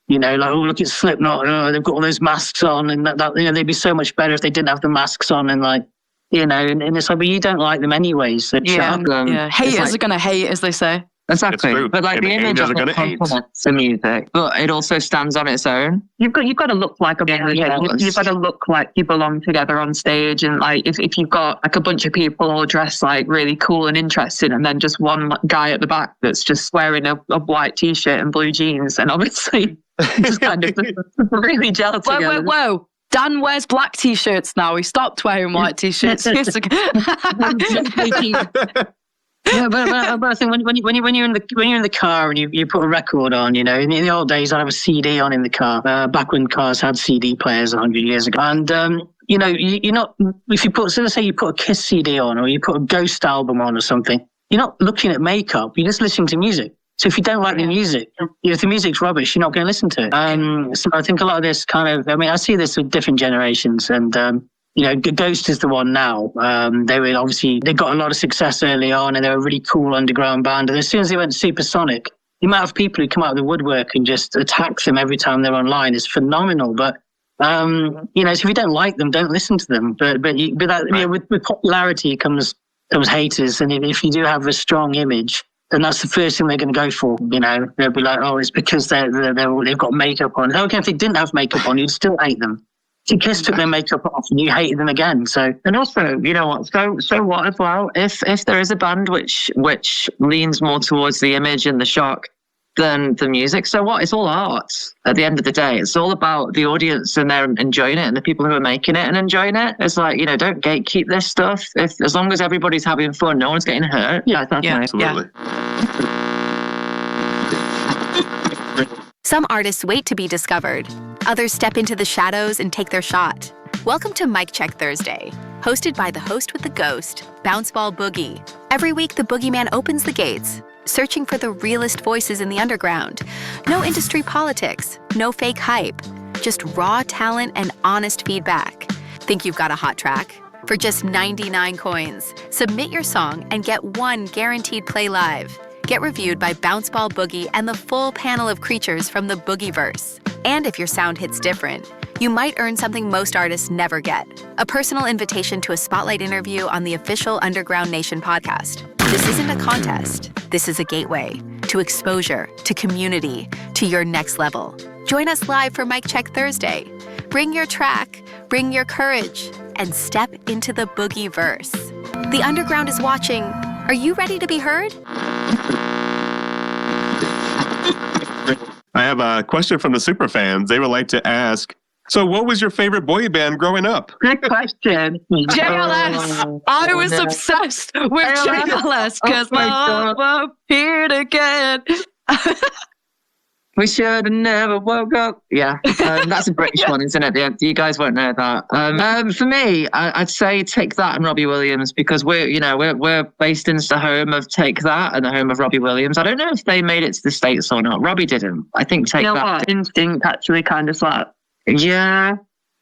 You know, like, oh, look at Slipknot, they've got all those masks on, and that you know, they'd be so much better if they didn't have the masks on, and like, you know, and it's like, but you don't like them anyways. So Haters are gonna hate, as they say. Exactly, but like, and the image of angels are the gonna hate. complements the music, but it also stands on its own. You've got to look like a band. You've got to look like you belong together on stage. And like, if you've got like a bunch of people all dressed like really cool and interesting, and then just one guy at the back that's just wearing a white t-shirt and blue jeans, and obviously just kind of really gel together. Whoa. Dan wears black t-shirts now. He stopped wearing white t-shirts. Yeah, but I think when you're in the car and you put a record on, you know, in the old days I'd have a CD on in the car, back when cars had CD players 100 years ago. And you know, you're not, if you put, so let's say you put a Kiss CD on, or you put a Ghost album on or something, you're not looking at makeup, you're just listening to music. So if you don't like the music, if the music's rubbish, you're not going to listen to it. So I think a lot of this kind of, I mean, I see this with different generations, and you know, Ghost is the one now. They got a lot of success early on, and they were a really cool underground band. And as soon as they went supersonic, the amount of people who come out of the woodwork and just attack them every time they're online is phenomenal. But you know, so if you don't like them, don't listen to them. But you know, with popularity comes haters, and if you do have a strong image, then that's the first thing they're going to go for. You know, they'll be like, oh, it's because they've got makeup on. Okay, if they didn't have makeup on, you'd still hate them. So Kiss took their makeup off and you hated them again. So, and also, you know what? So what as well? If there is a band which leans more towards the image and the shock than the music, so what? It's all art. At the end of the day, it's all about the audience and they're enjoying it, and the people who are making it and enjoying it. It's like, you know, don't gatekeep this stuff. As long as everybody's having fun, no one's getting hurt. Yeah, that's nice. Absolutely. Some artists wait to be discovered. Others step into the shadows and take their shot. Welcome to Mic Check Thursday, hosted by the host with the ghost, Bounce Ball Boogie. Every week, the boogeyman opens the gates, searching for the realest voices in the underground. No industry politics, no fake hype, just raw talent and honest feedback. Think you've got a hot track? For just 99 coins, submit your song and get one guaranteed play live. Get reviewed by Bounce Ball Boogie and the full panel of creatures from the Boogieverse. And if your sound hits different, you might earn something most artists never get: a personal invitation to a spotlight interview on the official Underground Nation podcast. This isn't a contest. This is a gateway to exposure, to community, to your next level. Join us live for Mic Check Thursday. Bring your track, bring your courage, and step into the Boogieverse. The Underground is watching. Are you ready to be heard? I have a question from the superfans. They would like to ask, so what was your favorite boy band growing up? Good question. JLS. I was obsessed with JLS because Mom appeared again. We should have never woke up. Yeah, that's a British one, isn't it? Yeah, you guys won't know that. For me, I'd say Take That and Robbie Williams, because we're based in the home of Take That and the home of Robbie Williams. I don't know if they made it to the States or not. Robbie didn't. I think Take That. What? Instinct actually kind of slapped. Yeah.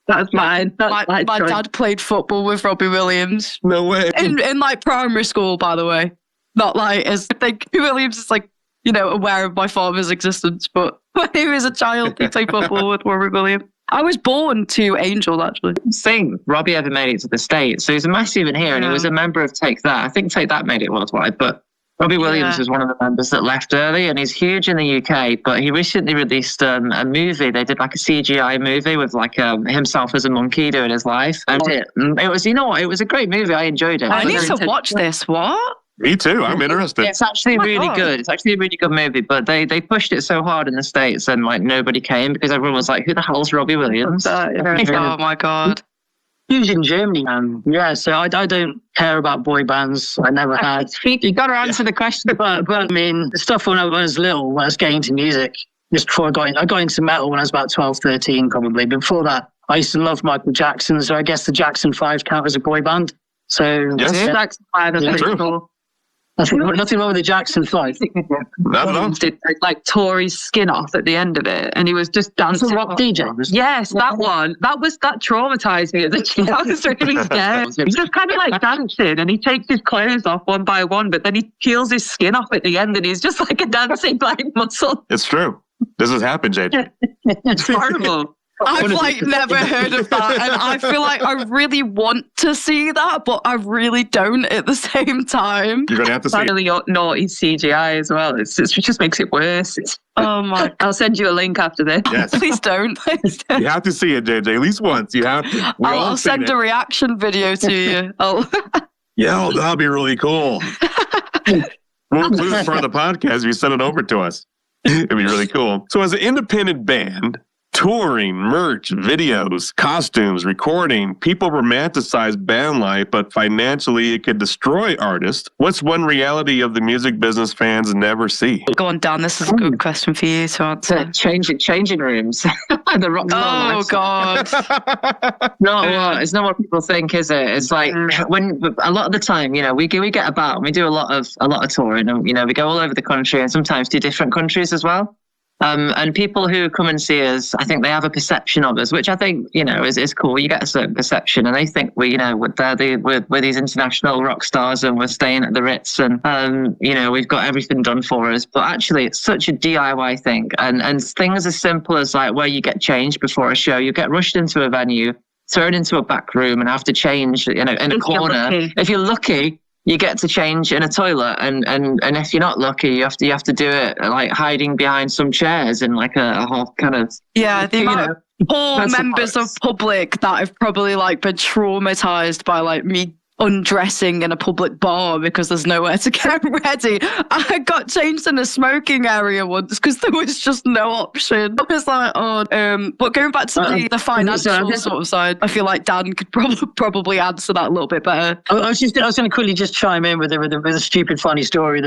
That's mine. My dad played football with Robbie Williams. No way. In like primary school, by the way. Not like as I think Williams is like, you know, aware of my father's existence, but when he was a child, he played football with Robbie Williams. I was born to Angel, actually. Same. Robbie ever made it to the States. So he's a massive in here, and he was a member of Take That. I think Take That made it worldwide, but Robbie Williams was one of the members that left early, and he's huge in the UK, but he recently released a movie. They did like a CGI movie with like himself as a monkey doing his life. And it was, you know what, it was a great movie. I enjoyed it. I need to watch this. What? Me too. I'm interested. It's actually really God. good. It's actually a really good movie, but they pushed it so hard in the States and like nobody came because everyone was like, who the hell's Robbie Williams? Oh my God. Huge in Germany. Yeah, so I don't care about boy bands. I never had. You got to answer the question. But I mean, the stuff when I was little, when I was getting into music, just before I got into metal when I was about 12, 13 probably. Before that, I used to love Michael Jackson, so I guess the Jackson 5 count as a boy band. So Yes. Jackson 5, that's Yeah. pretty True. cool. nothing wrong with the Jackson 5. Not at all. Did like tore his skin off at the end of it, and he was just It's a dancing. rock DJ. Yes, that one. That traumatized me as a child. I was really scared. He's just kind of like dancing, and he takes his clothes off one by one, but then he peels his skin off at the end, and he's just like a dancing black muscle. It's true. This has happened, JJ. It's horrible. I've like never heard of that, and I feel like I really want to see that, but I really don't at the same time. You're going to have to see it. Really naughty CGI as well. It just makes it worse. Oh my! I'll send you a link after this. Yes. Please don't. Please don't. You have to see it, JJ. At least once. You have to. I'll send a reaction video to you. Yeah, that'll be really cool. We'll include it for the podcast if you send it over to us. It'd be really cool. So as an independent band, touring, merch, videos, costumes, recording, people romanticize band life, but financially it could destroy artists. What's one reality of the music business fans never see? Go on, Dan. This is a good question for you to answer. Changing rooms. The rock and roll Oh lifestyle. God! It's not what people think, is it? It's like when a lot of the time, we get about and we do a lot of touring, and we go all over the country and sometimes to different countries as well. And people who come and see us, I think they have a perception of us, which I think, is cool. You get a certain perception, and they think we're these international rock stars, and we're staying at the Ritz, and we've got everything done for us. But actually, it's such a DIY thing, and things as simple as like where you get changed before a show, you get rushed into a venue, thrown into a back room, and have to change, in a corner. If you're lucky, you get to change in a toilet, and if you're not lucky, you have to do it like hiding behind some chairs in like a whole kind of The amount of poor members of public that have probably like been traumatized by like me undressing in a public bar because there's nowhere to get ready. I got changed in a smoking area once because there was just no option. I was like, but going back to the financial sort of side, I feel like Dan could probably answer that a little bit better. I was going to quickly just chime in with a stupid funny story.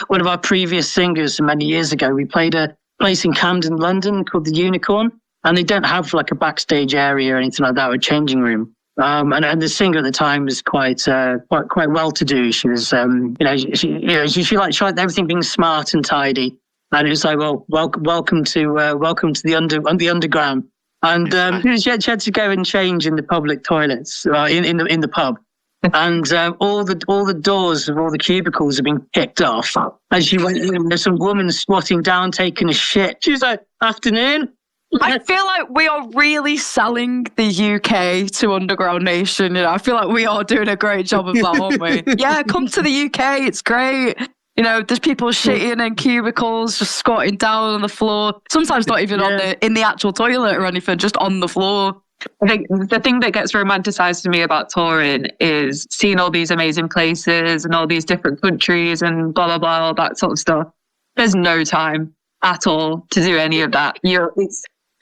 One of our previous singers many years ago, we played a place in Camden, London called the Unicorn, and they don't have like a backstage area or anything like that, or a changing room. And the singer at the time was quite well to do. She was, she liked everything being smart and tidy. And it was like, well, welcome to the underground. And she had to go and change in the public toilets in the pub. And all the doors of all the cubicles have been kicked off. As she went in, there's some woman squatting down taking a shit. She's like, "Afternoon." I feel like we are really selling the UK to Underground Nation. I feel like we are doing a great job of that, aren't we? Yeah, come to the UK. It's great. There's people shitting in cubicles, just squatting down on the floor. Sometimes not even in the actual toilet or anything, just on the floor. I think the thing that gets romanticized to me about touring is seeing all these amazing places and all these different countries and blah, blah, blah, all that sort of stuff. There's no time at all to do any of that.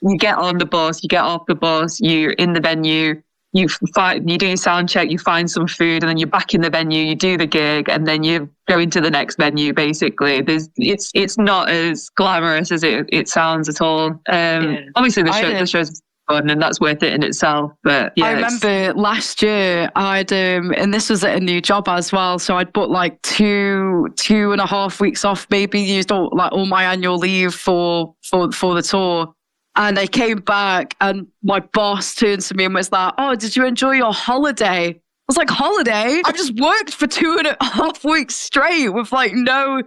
You get on the bus, you get off the bus, you're in the venue, you do your sound check, you find some food, and then you're back in the venue, you do the gig, and then you go into the next venue, basically. It's not as glamorous as it sounds at all. Obviously, the show's fun, and that's worth it in itself. But yeah, I remember last year, and this was at a new job as well, so I'd booked like 2.5 weeks off, maybe used all my annual leave for the tour. And I came back and my boss turned to me and was like, "Oh, did you enjoy your holiday?" I was like, "Holiday? I've just worked for 2.5 weeks straight with like no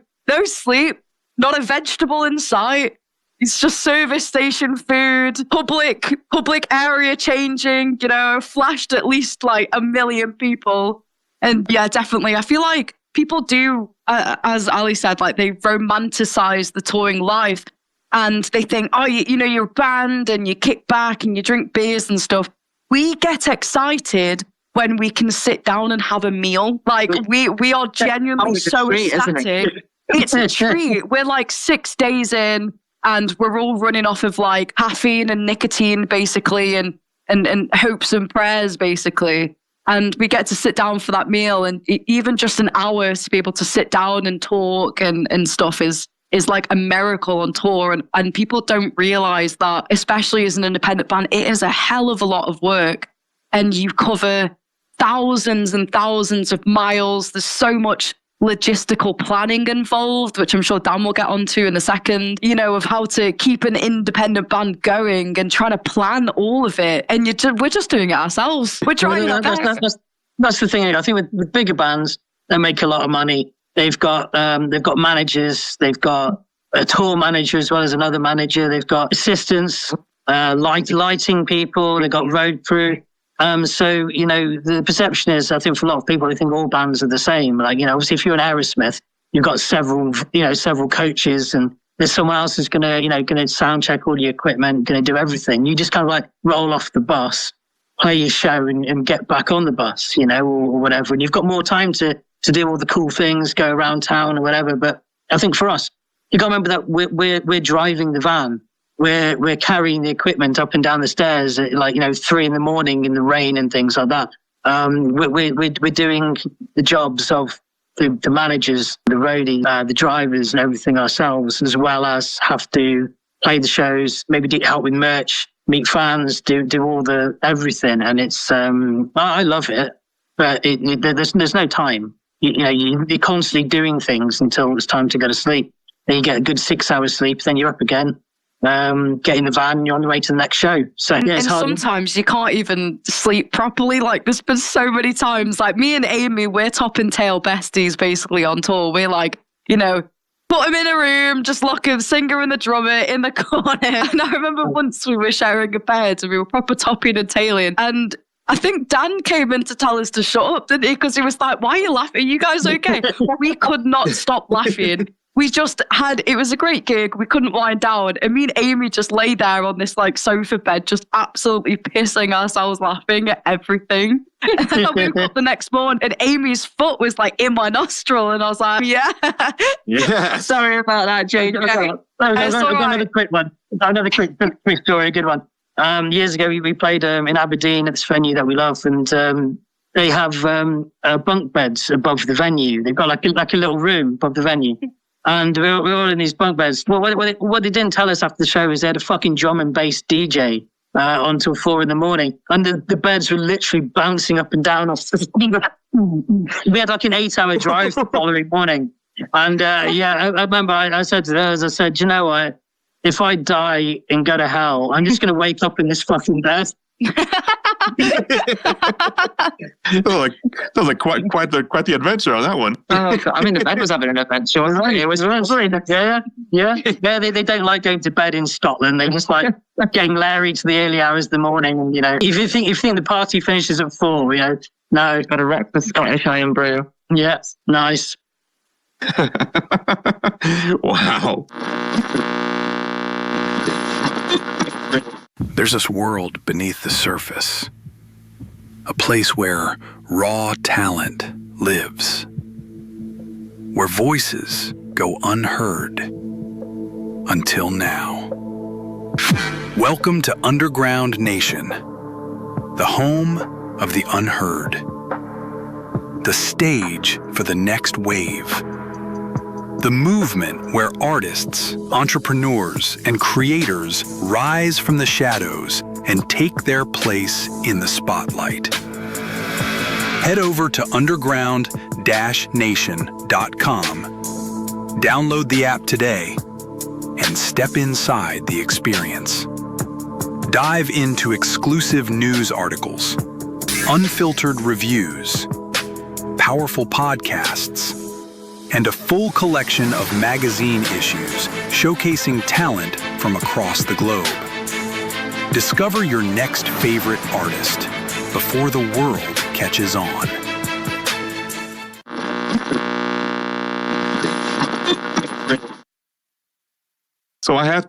sleep, not a vegetable in sight. It's just service station food, public area changing, flashed at least like 1 million people." And yeah, definitely. I feel like people do, as Ali said, like they romanticize the touring life. And they think, oh, you're a band and you kick back and you drink beers and stuff. We get excited when we can sit down and have a meal. Like we are genuinely so ecstatic. It's a treat. We're like 6 days in and we're all running off of like caffeine and nicotine basically and hopes and prayers basically. And we get to sit down for that meal, and even just an hour to be able to sit down and talk and stuff is like a miracle on tour. And people don't realize that, especially as an independent band, it is a hell of a lot of work. And you cover thousands and thousands of miles. There's so much logistical planning involved, which I'm sure Dan will get onto in a second, you know, of how to keep an independent band going and trying to plan all of it. And we're just doing it ourselves. We're trying our best. That's the thing. I think with bigger bands, they make a lot of money. They've got managers. They've got a tour manager as well as another manager. They've got assistants, lighting people. They've got road crew. So, you know, the perception is, I think for a lot of people, they think all bands are the same. Like, you know, obviously if you're an Aerosmith, you've got several coaches, and there's someone else who's going to sound check all your equipment, going to do everything. You just kind of like roll off the bus, play your show and get back on the bus, you know, or whatever. And you've got more time to do all the cool things, go around town or whatever. But I think for us, you got to remember that we're driving the van. We're carrying the equipment up and down the stairs at 3 a.m. in the rain and things like that. We're doing the jobs of the managers, the roadies, the drivers, and everything ourselves, as well as have to play the shows, maybe help with merch, meet fans, do all the everything. And it's I love it, but there's no time. You're constantly doing things until it's time to go to sleep. Then you get a good 6 hours sleep, then you're up again. Get in the van, you're on the way to the next show. So yeah, it's hard. Sometimes you can't even sleep properly. Like there's been so many times, like me and Amy, we're top and tail besties basically on tour. We're like, you know, put them in a room, just lock them, singer and the drummer in the corner. And I remember once we were sharing a bed and we were proper topping and tailing. And I think Dan came in to tell us to shut up, didn't he? Because he was like, why are you laughing? Are you guys okay? We could not stop laughing. We just it was a great gig. We couldn't wind down. And me and Amy just lay there on this like sofa bed, just absolutely pissing ourselves laughing at everything. And then I woke up the next morning and Amy's foot was like in my nostril. And I was like, yeah. Sorry about that, Jane. I've got another quick one. Another quick story, a good one. Years ago, we played in Aberdeen at this venue that we love. And they have bunk beds above the venue. They've got like a little room above the venue. And we were all in these bunk beds. Well, what they didn't tell us after the show is they had a fucking drum and bass DJ on till 4 a.m. And the beds were literally bouncing up and down off the We had like an 8-hour drive the following morning. And I remember I said to those, you know what? If I die and go to hell, I'm just going to wake up in this fucking bed. That was like quite the adventure on that one. Oh, I mean, the bed was having an adventure, wasn't it? It was yeah. They don't like going to bed in Scotland. They just like getting Larry to the early hours of the morning. And, you know, if you think the party finishes at 4, you know, no, got to wreck the Scottish iron brew. Yeah, nice. Wow. There's this world beneath the surface, a place where raw talent lives, where voices go unheard until now. Welcome to Underground Nation, the home of the unheard, the stage for the next wave, the movement where artists, entrepreneurs, and creators rise from the shadows and take their place in the spotlight. Head over to underground-nation.com, download the app today, and step inside the experience. Dive into exclusive news articles, unfiltered reviews, powerful podcasts, and a full collection of magazine issues showcasing talent from across the globe. Discover your next favorite artist before the world catches on. So I have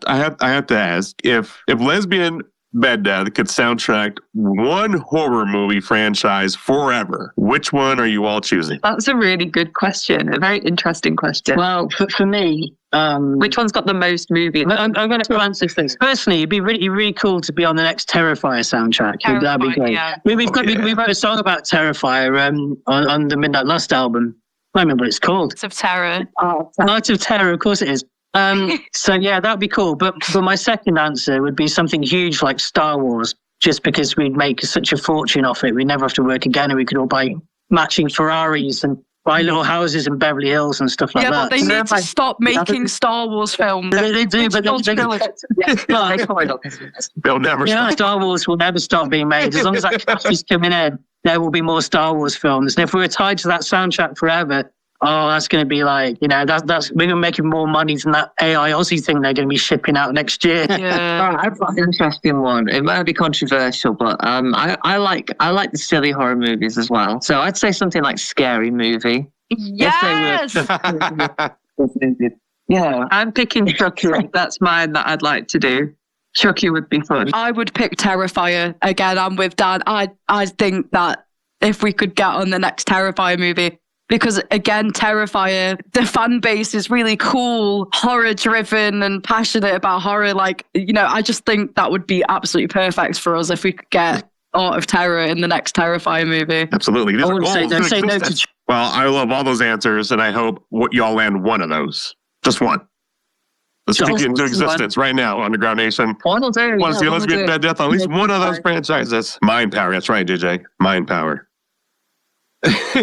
to ask if Lesbian Bed Death could soundtrack one horror movie franchise forever, which one are you all choosing? That's a really good question. A very interesting question. Well, for me, Which one's got the most movies? I'm going to answer things. Personally, it'd be really cool to be on the next Terrifier soundtrack. That'd be great. Yeah. We wrote a song about Terrifier on the Midnight Lust album. I remember what it's called. Of Terror. Art of Terror, of course it is. So yeah, that'd be cool. But my second answer would be something huge like Star Wars, just because we'd make such a fortune off it. We'd never have to work again, and we could all buy matching Ferraris and buy little houses in Beverly Hills and stuff like that. Yeah, but they need to stop making Star Wars films. They do, but They'll never stop. Star Wars will never stop being made. As long as that cash is coming in, there will be more Star Wars films. And if we were tied to that soundtrack forever, that's going to be like, that's we're going to be making more money than that AI Aussie thing they're going to be shipping out next year. Yeah. I've got an interesting one. It might be controversial, but I like the silly horror movies as well. So I'd say something like Scary Movie. Yes! Yeah. I'm picking Chucky. That's mine that I'd like to do. Chucky would be fun. I would pick Terrifier. Again, I'm with Dan. I think that if we could get on the next Terrifier movie, because again, Terrifier, the fan base is really cool, horror driven and passionate about horror. Like, I just think that would be absolutely perfect for us if we could get Art of Terror in the next Terrifier movie. Absolutely. These I are wouldn't say no goals. to Well, I love all those answers, and I hope y'all land one of those. Just one. Let's speak into existence right now, Underground Nation. One will do. Want to see Lesbian Bed Death on at least one of those franchises. Mind power. That's right, DJ. Mind power.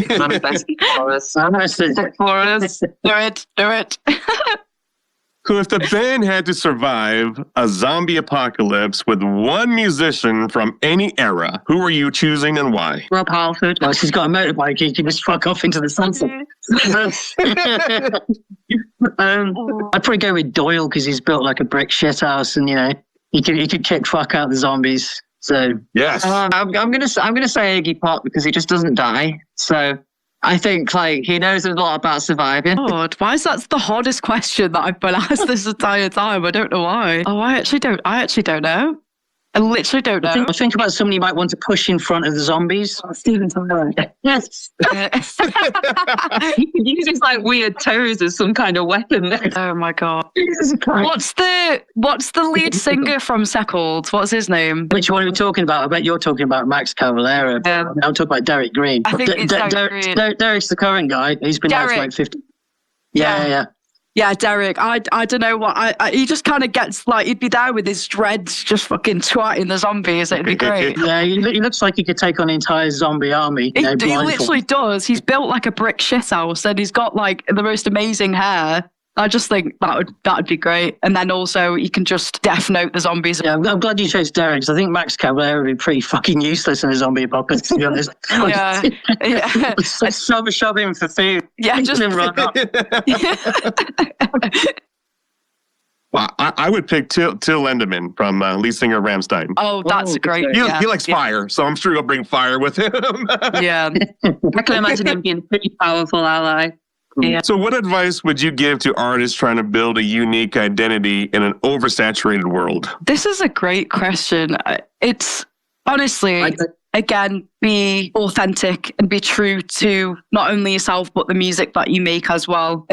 Manifest for us. For us. Do it. So if the band had to survive a zombie apocalypse with one musician from any era, who are you choosing and why? Rob Halford. Well, she's got a motorbike, he can just fuck off into the sunset. I'd probably go with Doyle because he's built like a brick shithouse, and he could kick fuck out the zombies. So yes, I'm gonna say Iggy Pop because he just doesn't die. So I think he knows a lot about surviving. God, why is that the hardest question that I've been asked this entire time? I don't know why. Oh, I actually don't know. I literally don't know. Think about somebody you might want to push in front of the zombies. Steven Tyler. Yes. He could use his weird toes as some kind of weapon. Oh my God. What's the lead singer from Seckled? What's his name? Which one are we talking about? I bet you're talking about Max Cavalera. I'm talking about Derek Green. I think it's Derek Green. Derek's the current guy. He's been out for like 50. Yeah. Yeah, Derek. I don't know what. He just kind of gets he'd be there with his dreads, just fucking twatting the zombies. It'd be great. Yeah, he looks like he could take on the entire zombie army. He literally does. He's built like a brick shithouse, and he's got the most amazing hair. I just think that'd be great. And then also he can just death note the zombies. Yeah, I'm glad you chose Derek because I think Max Cavalera would be pretty fucking useless in a zombie apocalypse, to be honest. Yeah. Shove him for food. Yeah, just run up. Well, I would pick Till Lindemann from lead singer of Rammstein. Oh, that's great. He likes fire, so I'm sure he'll bring fire with him. Yeah. I can imagine him being a pretty powerful ally. Yeah. So what advice would you give to artists trying to build a unique identity in an oversaturated world? This is a great question. It's honestly, again, be authentic and be true to not only yourself, but the music that you make as well.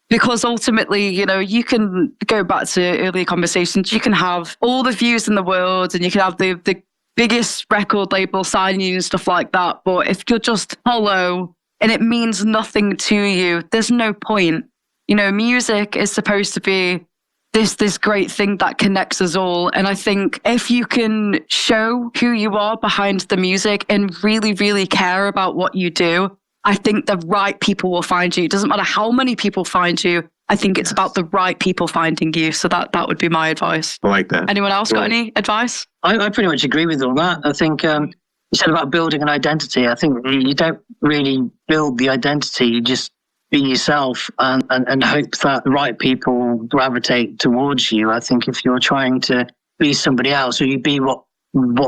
Because ultimately, you can go back to earlier conversations, you can have all the views in the world and you can have the biggest record label signing you and stuff like that. But if you're just hollow, and it means nothing to you, there's no point. Music is supposed to be this great thing that connects us all. And I think if you can show who you are behind the music and really, really care about what you do, I think the right people will find you. It doesn't matter how many people find you. I think it's about the right people finding you. So that would be my advice. I like that. Anyone else got any advice? I pretty much agree with all that. I think you said about building an identity. I think you don't really build the identity. You just be yourself and hope that the right people gravitate towards you. I think if you're trying to be somebody else, or you be what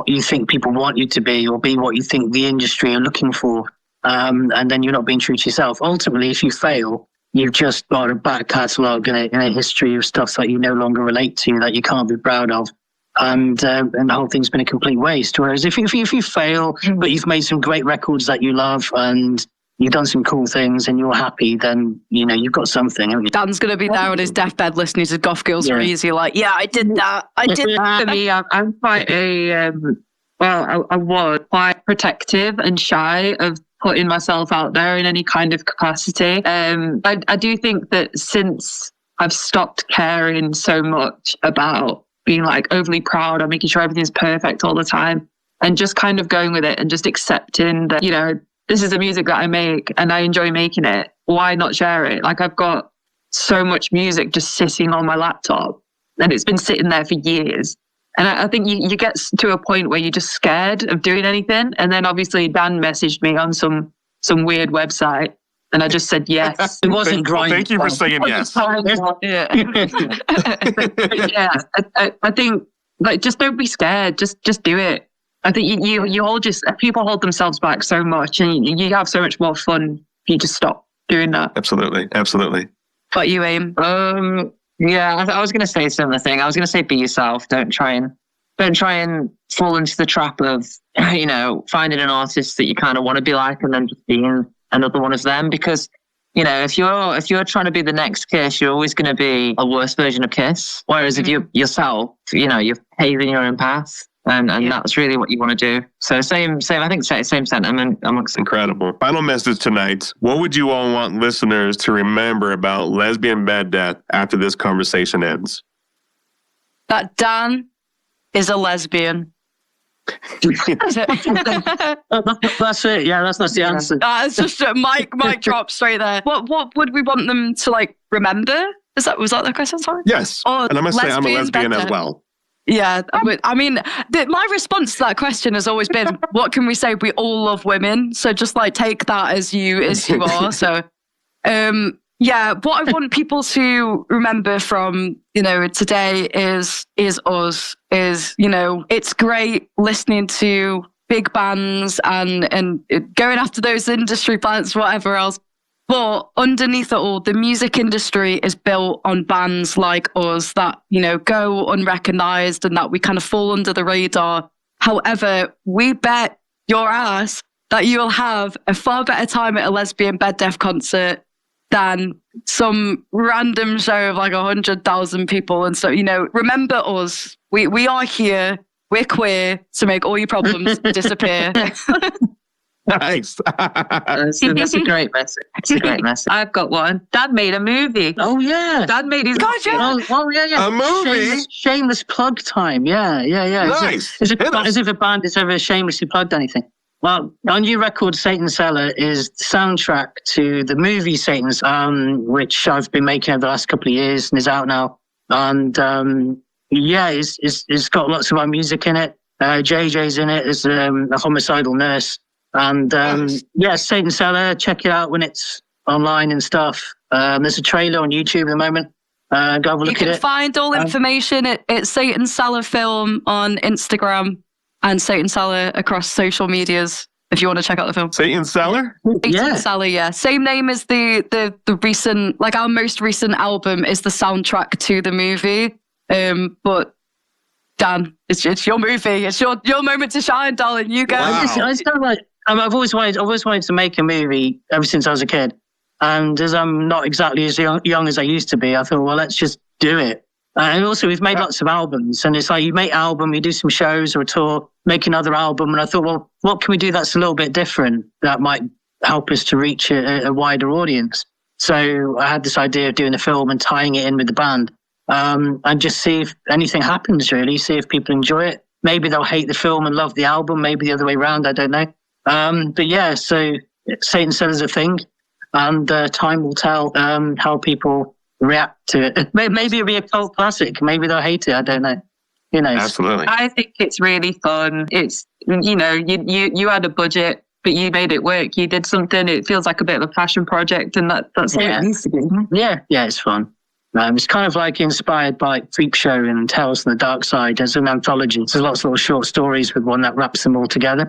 you think people want you to be, or be what you think the industry are looking for, and then you're not being true to yourself. Ultimately, if you fail, you've just got a back catalogue and a history of stuff that you no longer relate to, that you can't be proud of. and the whole thing's been a complete waste. Whereas if you fail, but you've made some great records that you love and you've done some cool things and you're happy, then, you've got something, haven't you? Dan's going to be there on his deathbed listening to Goth Girls Are Easy, like, yeah, I did that. I did that. For me, I'm quite I was quite protective and shy of putting myself out there in any kind of capacity. I do think that since I've stopped caring so much about being like overly proud or making sure everything's perfect all the time and just kind of going with it and just accepting that, this is the music that I make and I enjoy making it. Why not share it? Like, I've got so much music just sitting on my laptop and it's been sitting there for years. And I think you get to a point where you're just scared of doing anything. And then obviously Dan messaged me on some weird website and I just said yes. It wasn't grinding. Thank you for saying yes. Yeah. I think, like, just don't be scared. Just do it. I think you all people hold themselves back so much and you have so much more fun if you just stop doing that. Absolutely. But you, Aim? Yeah, I was going to say a similar thing. I was going to say be yourself. Don't try and fall into the trap of, finding an artist that you kind of want to be like and then just being another one of them. Because, if you're trying to be the next Kiss, you're always going to be a worse version of Kiss. Whereas if you're yourself, you're paving your own path. And that's really what you want to do. So same, I think same sentiment. Incredible. Final message tonight. What would you all want listeners to remember about Lesbian Bed Death after this conversation ends? That Dan is a lesbian. That's it. Yeah, that's the answer. It's just a mic drop straight there. What would we want them to remember? Was that the question? Sorry. Yes. And I must say I'm a lesbian as well. Yeah, I mean, my response to that question has always been, what can we say? We all love women. So just take that as you are. So, what I want people to remember from, today is us, it's great listening to big bands and going after those industry plants, whatever else. But underneath it all, the music industry is built on bands like us that, go unrecognized and that we kind of fall under the radar. However, we bet your ass that you'll have a far better time at a Lesbian Bed Death concert than some random show of 100,000 people. And so, remember us. We are here. We're queer to make all your problems disappear. Nice. That's a great message. It's a great message. I've got one. Dad made a movie. Oh, yeah. Dad made his... yeah. A movie? Shameless plug time. Yeah. Nice. As if a band has ever shamelessly plugged anything. Well, our new record, Satan's Cellar, is the soundtrack to the movie Satan's, which I've been making over the last couple of years and is out now. And it's got lots of our music in it. JJ's in it as a homicidal nurse. And Satan's Cellar, check it out when it's online and stuff. There's a trailer on YouTube at the moment. Go have a look at it. You can find all information at Satan's Cellar Film on Instagram and Satan's Cellar across social medias if you want to check out the film. Satan's Cellar? Satan's Cellar, yeah. Same name as the recent, our most recent album is the soundtrack to the movie. But Dan, it's your movie. It's your moment to shine, darling. You go. Wow. I've always wanted to make a movie ever since I was a kid. And as I'm not exactly as young as I used to be, I thought, well, let's just do it. And also, we've made lots of albums. And it's you make an album, you do some shows or a tour, make another album. And I thought, well, what can we do that's a little bit different that might help us to reach a wider audience? So I had this idea of doing a film and tying it in with the band. And just see if anything happens, really. See if people enjoy it. Maybe they'll hate the film and love the album. Maybe the other way around. I don't know. So Satan's Cellar is a thing. And time will tell how people react to it. Maybe it'll be a cult classic. Maybe they'll hate it. I don't know. Who knows? Absolutely. I think it's really fun. It's, you had a budget, but you made it work. You did something. It feels like a bit of a passion project, and that's what it needs to be. Yeah, it's fun. It's kind of inspired by Creepshow and Tales from the Dark Side as an anthology. There's lots of little short stories with one that wraps them all together.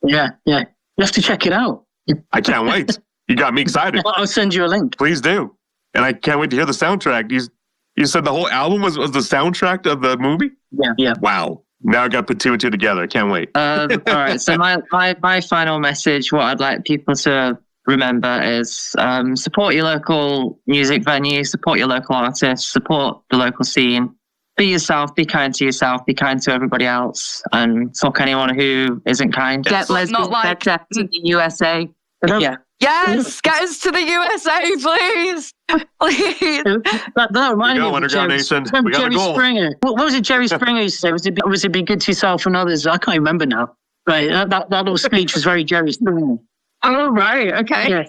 Yeah. You have to check it out. I can't wait. You got me excited. I'll send you a link. Please do. And I can't wait to hear the soundtrack. You said the whole album was the soundtrack of the movie? Yeah. Wow. Now I got to put two and two together. Can't wait. All right. So my final message, what I'd like people to remember is support your local music venue, support your local artists, support the local scene. Be yourself, be kind to yourself, be kind to everybody else, and fuck anyone who isn't kind. Get Lesbian Bed Death to the USA. Yeah. Yes, get us to the USA, please. Please. That reminded me of Underground Jerry, Nation. remember We got a Jerry goal. Springer. What was it Jerry Springer used to say? Was it be good to yourself and others? I can't remember now. Right, that little speech was very Jerry Springer. Oh, right. Okay. Yeah.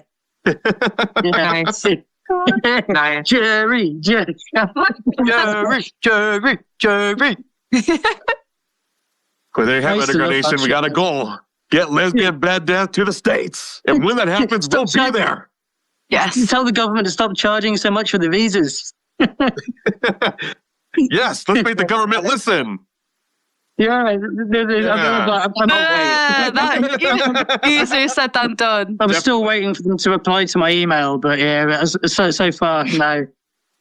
Nice. Nice. Jerry. Well, there you have it, I used to Underground love Nation. that We got a shit. goal. Get Lesbian Bed Death to the States. And when that happens, we'll be there. Yes. Tell the government to stop charging so much for the visas. Yes, let's make the government listen. Yeah. Easier said than done. I was still waiting for them to reply to my email, but yeah, so far, no.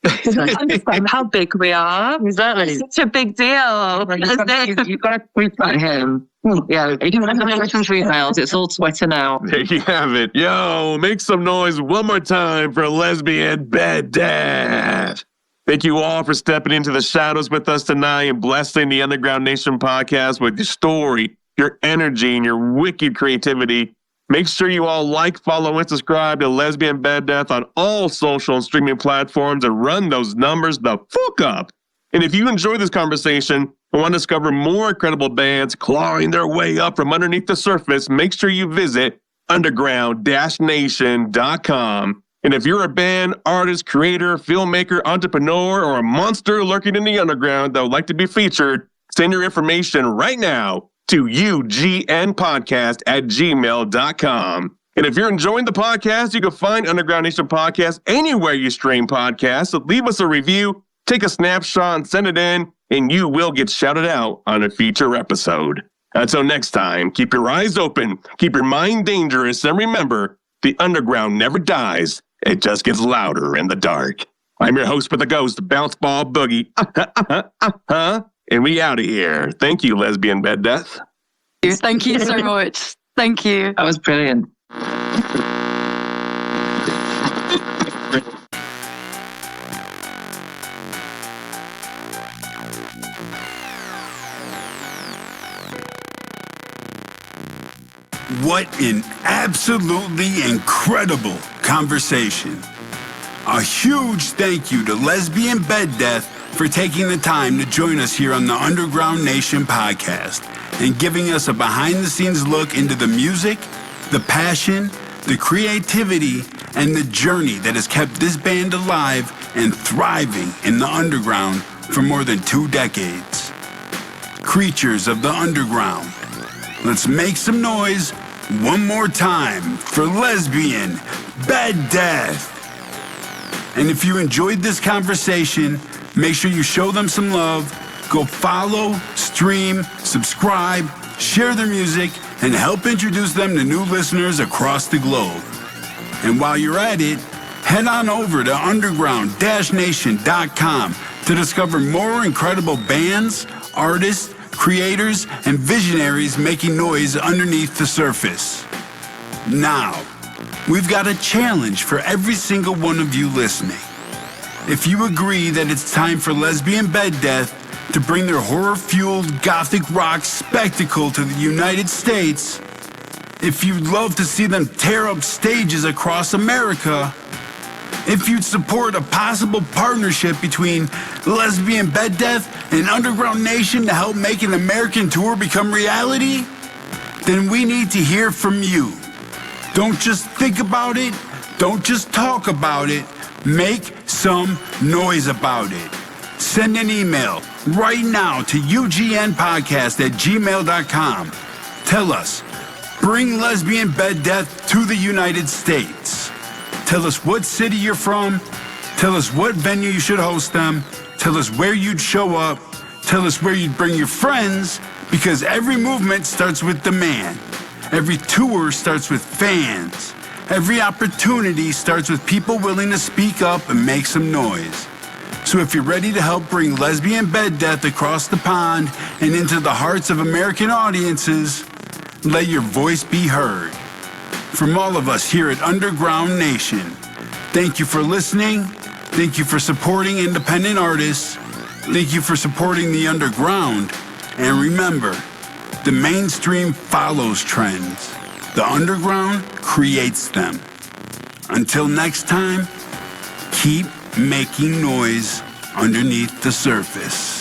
Understand how big we are. Exactly. It's such a big deal. You've got to tweet at him. Yeah, you can have questions for emails. It's all Twitter now. There you have it. Yo, make some noise one more time for Lesbian Bed Death. Thank you all for stepping into the shadows with us tonight and blessing the Underground Nation podcast with your story, your energy, and your wicked creativity. Make sure you all like, follow, and subscribe to Lesbian Bed Death on all social and streaming platforms and run those numbers the fuck up. And if you enjoy this conversation and want to discover more incredible bands clawing their way up from underneath the surface, make sure you visit underground-nation.com. And if you're a band, artist, creator, filmmaker, entrepreneur, or a monster lurking in the underground that would like to be featured, send your information right now to ugnpodcast@gmail.com. And if you're enjoying the podcast, you can find Underground Nation Podcast anywhere you stream podcasts. So leave us a review, take a snapshot, and send it in, and you will get shouted out on a future episode. Until next time, keep your eyes open, keep your mind dangerous, and remember, the underground never dies. It just gets louder in the dark. I'm your host with the ghost, Bounce Ball Boogie. And we out of here. Thank you, Lesbian Bed Death. Thank you so much. Thank you. That was brilliant. What an absolutely incredible conversation. A huge thank you to Lesbian Bed Death for taking the time to join us here on the Underground Nation podcast and giving us a behind-the-scenes look into the music, the passion, the creativity, and the journey that has kept this band alive and thriving in the underground for more than 2 decades. Creatures of the underground, let's make some noise one more time for Lesbian Bed Death. And if you enjoyed this conversation, make sure you show them some love. Go follow, stream, subscribe, share their music, and help introduce them to new listeners across the globe. And while you're at it, head on over to underground-nation.com to discover more incredible bands, artists, creators, and visionaries making noise underneath the surface. Now, we've got a challenge for every single one of you listening. If you agree that it's time for Lesbian Bed Death to bring their horror-fueled Gothic rock spectacle to the United States, if you'd love to see them tear up stages across America, if you'd support a possible partnership between Lesbian Bed Death and Underground Nation to help make an American tour become reality, then we need to hear from you. Don't just think about it. Don't just talk about it. Make some noise about it. Send an email right now to ugnpodcast@gmail.com. Tell us, bring Lesbian Bed Death to the United States. Tell us what city you're from. Tell us what venue you should host them. Tell us where you'd show up. Tell us where you'd bring your friends, because every movement starts with demand. Every tour starts with fans. Every opportunity starts with people willing to speak up and make some noise. So if you're ready to help bring Lesbian Bed Death across the pond and into the hearts of American audiences, let your voice be heard. From all of us here at Underground Nation, thank you for listening. Thank you for supporting independent artists. Thank you for supporting the underground. And remember, the mainstream follows trends. The underground creates them. Until next time, keep making noise underneath the surface.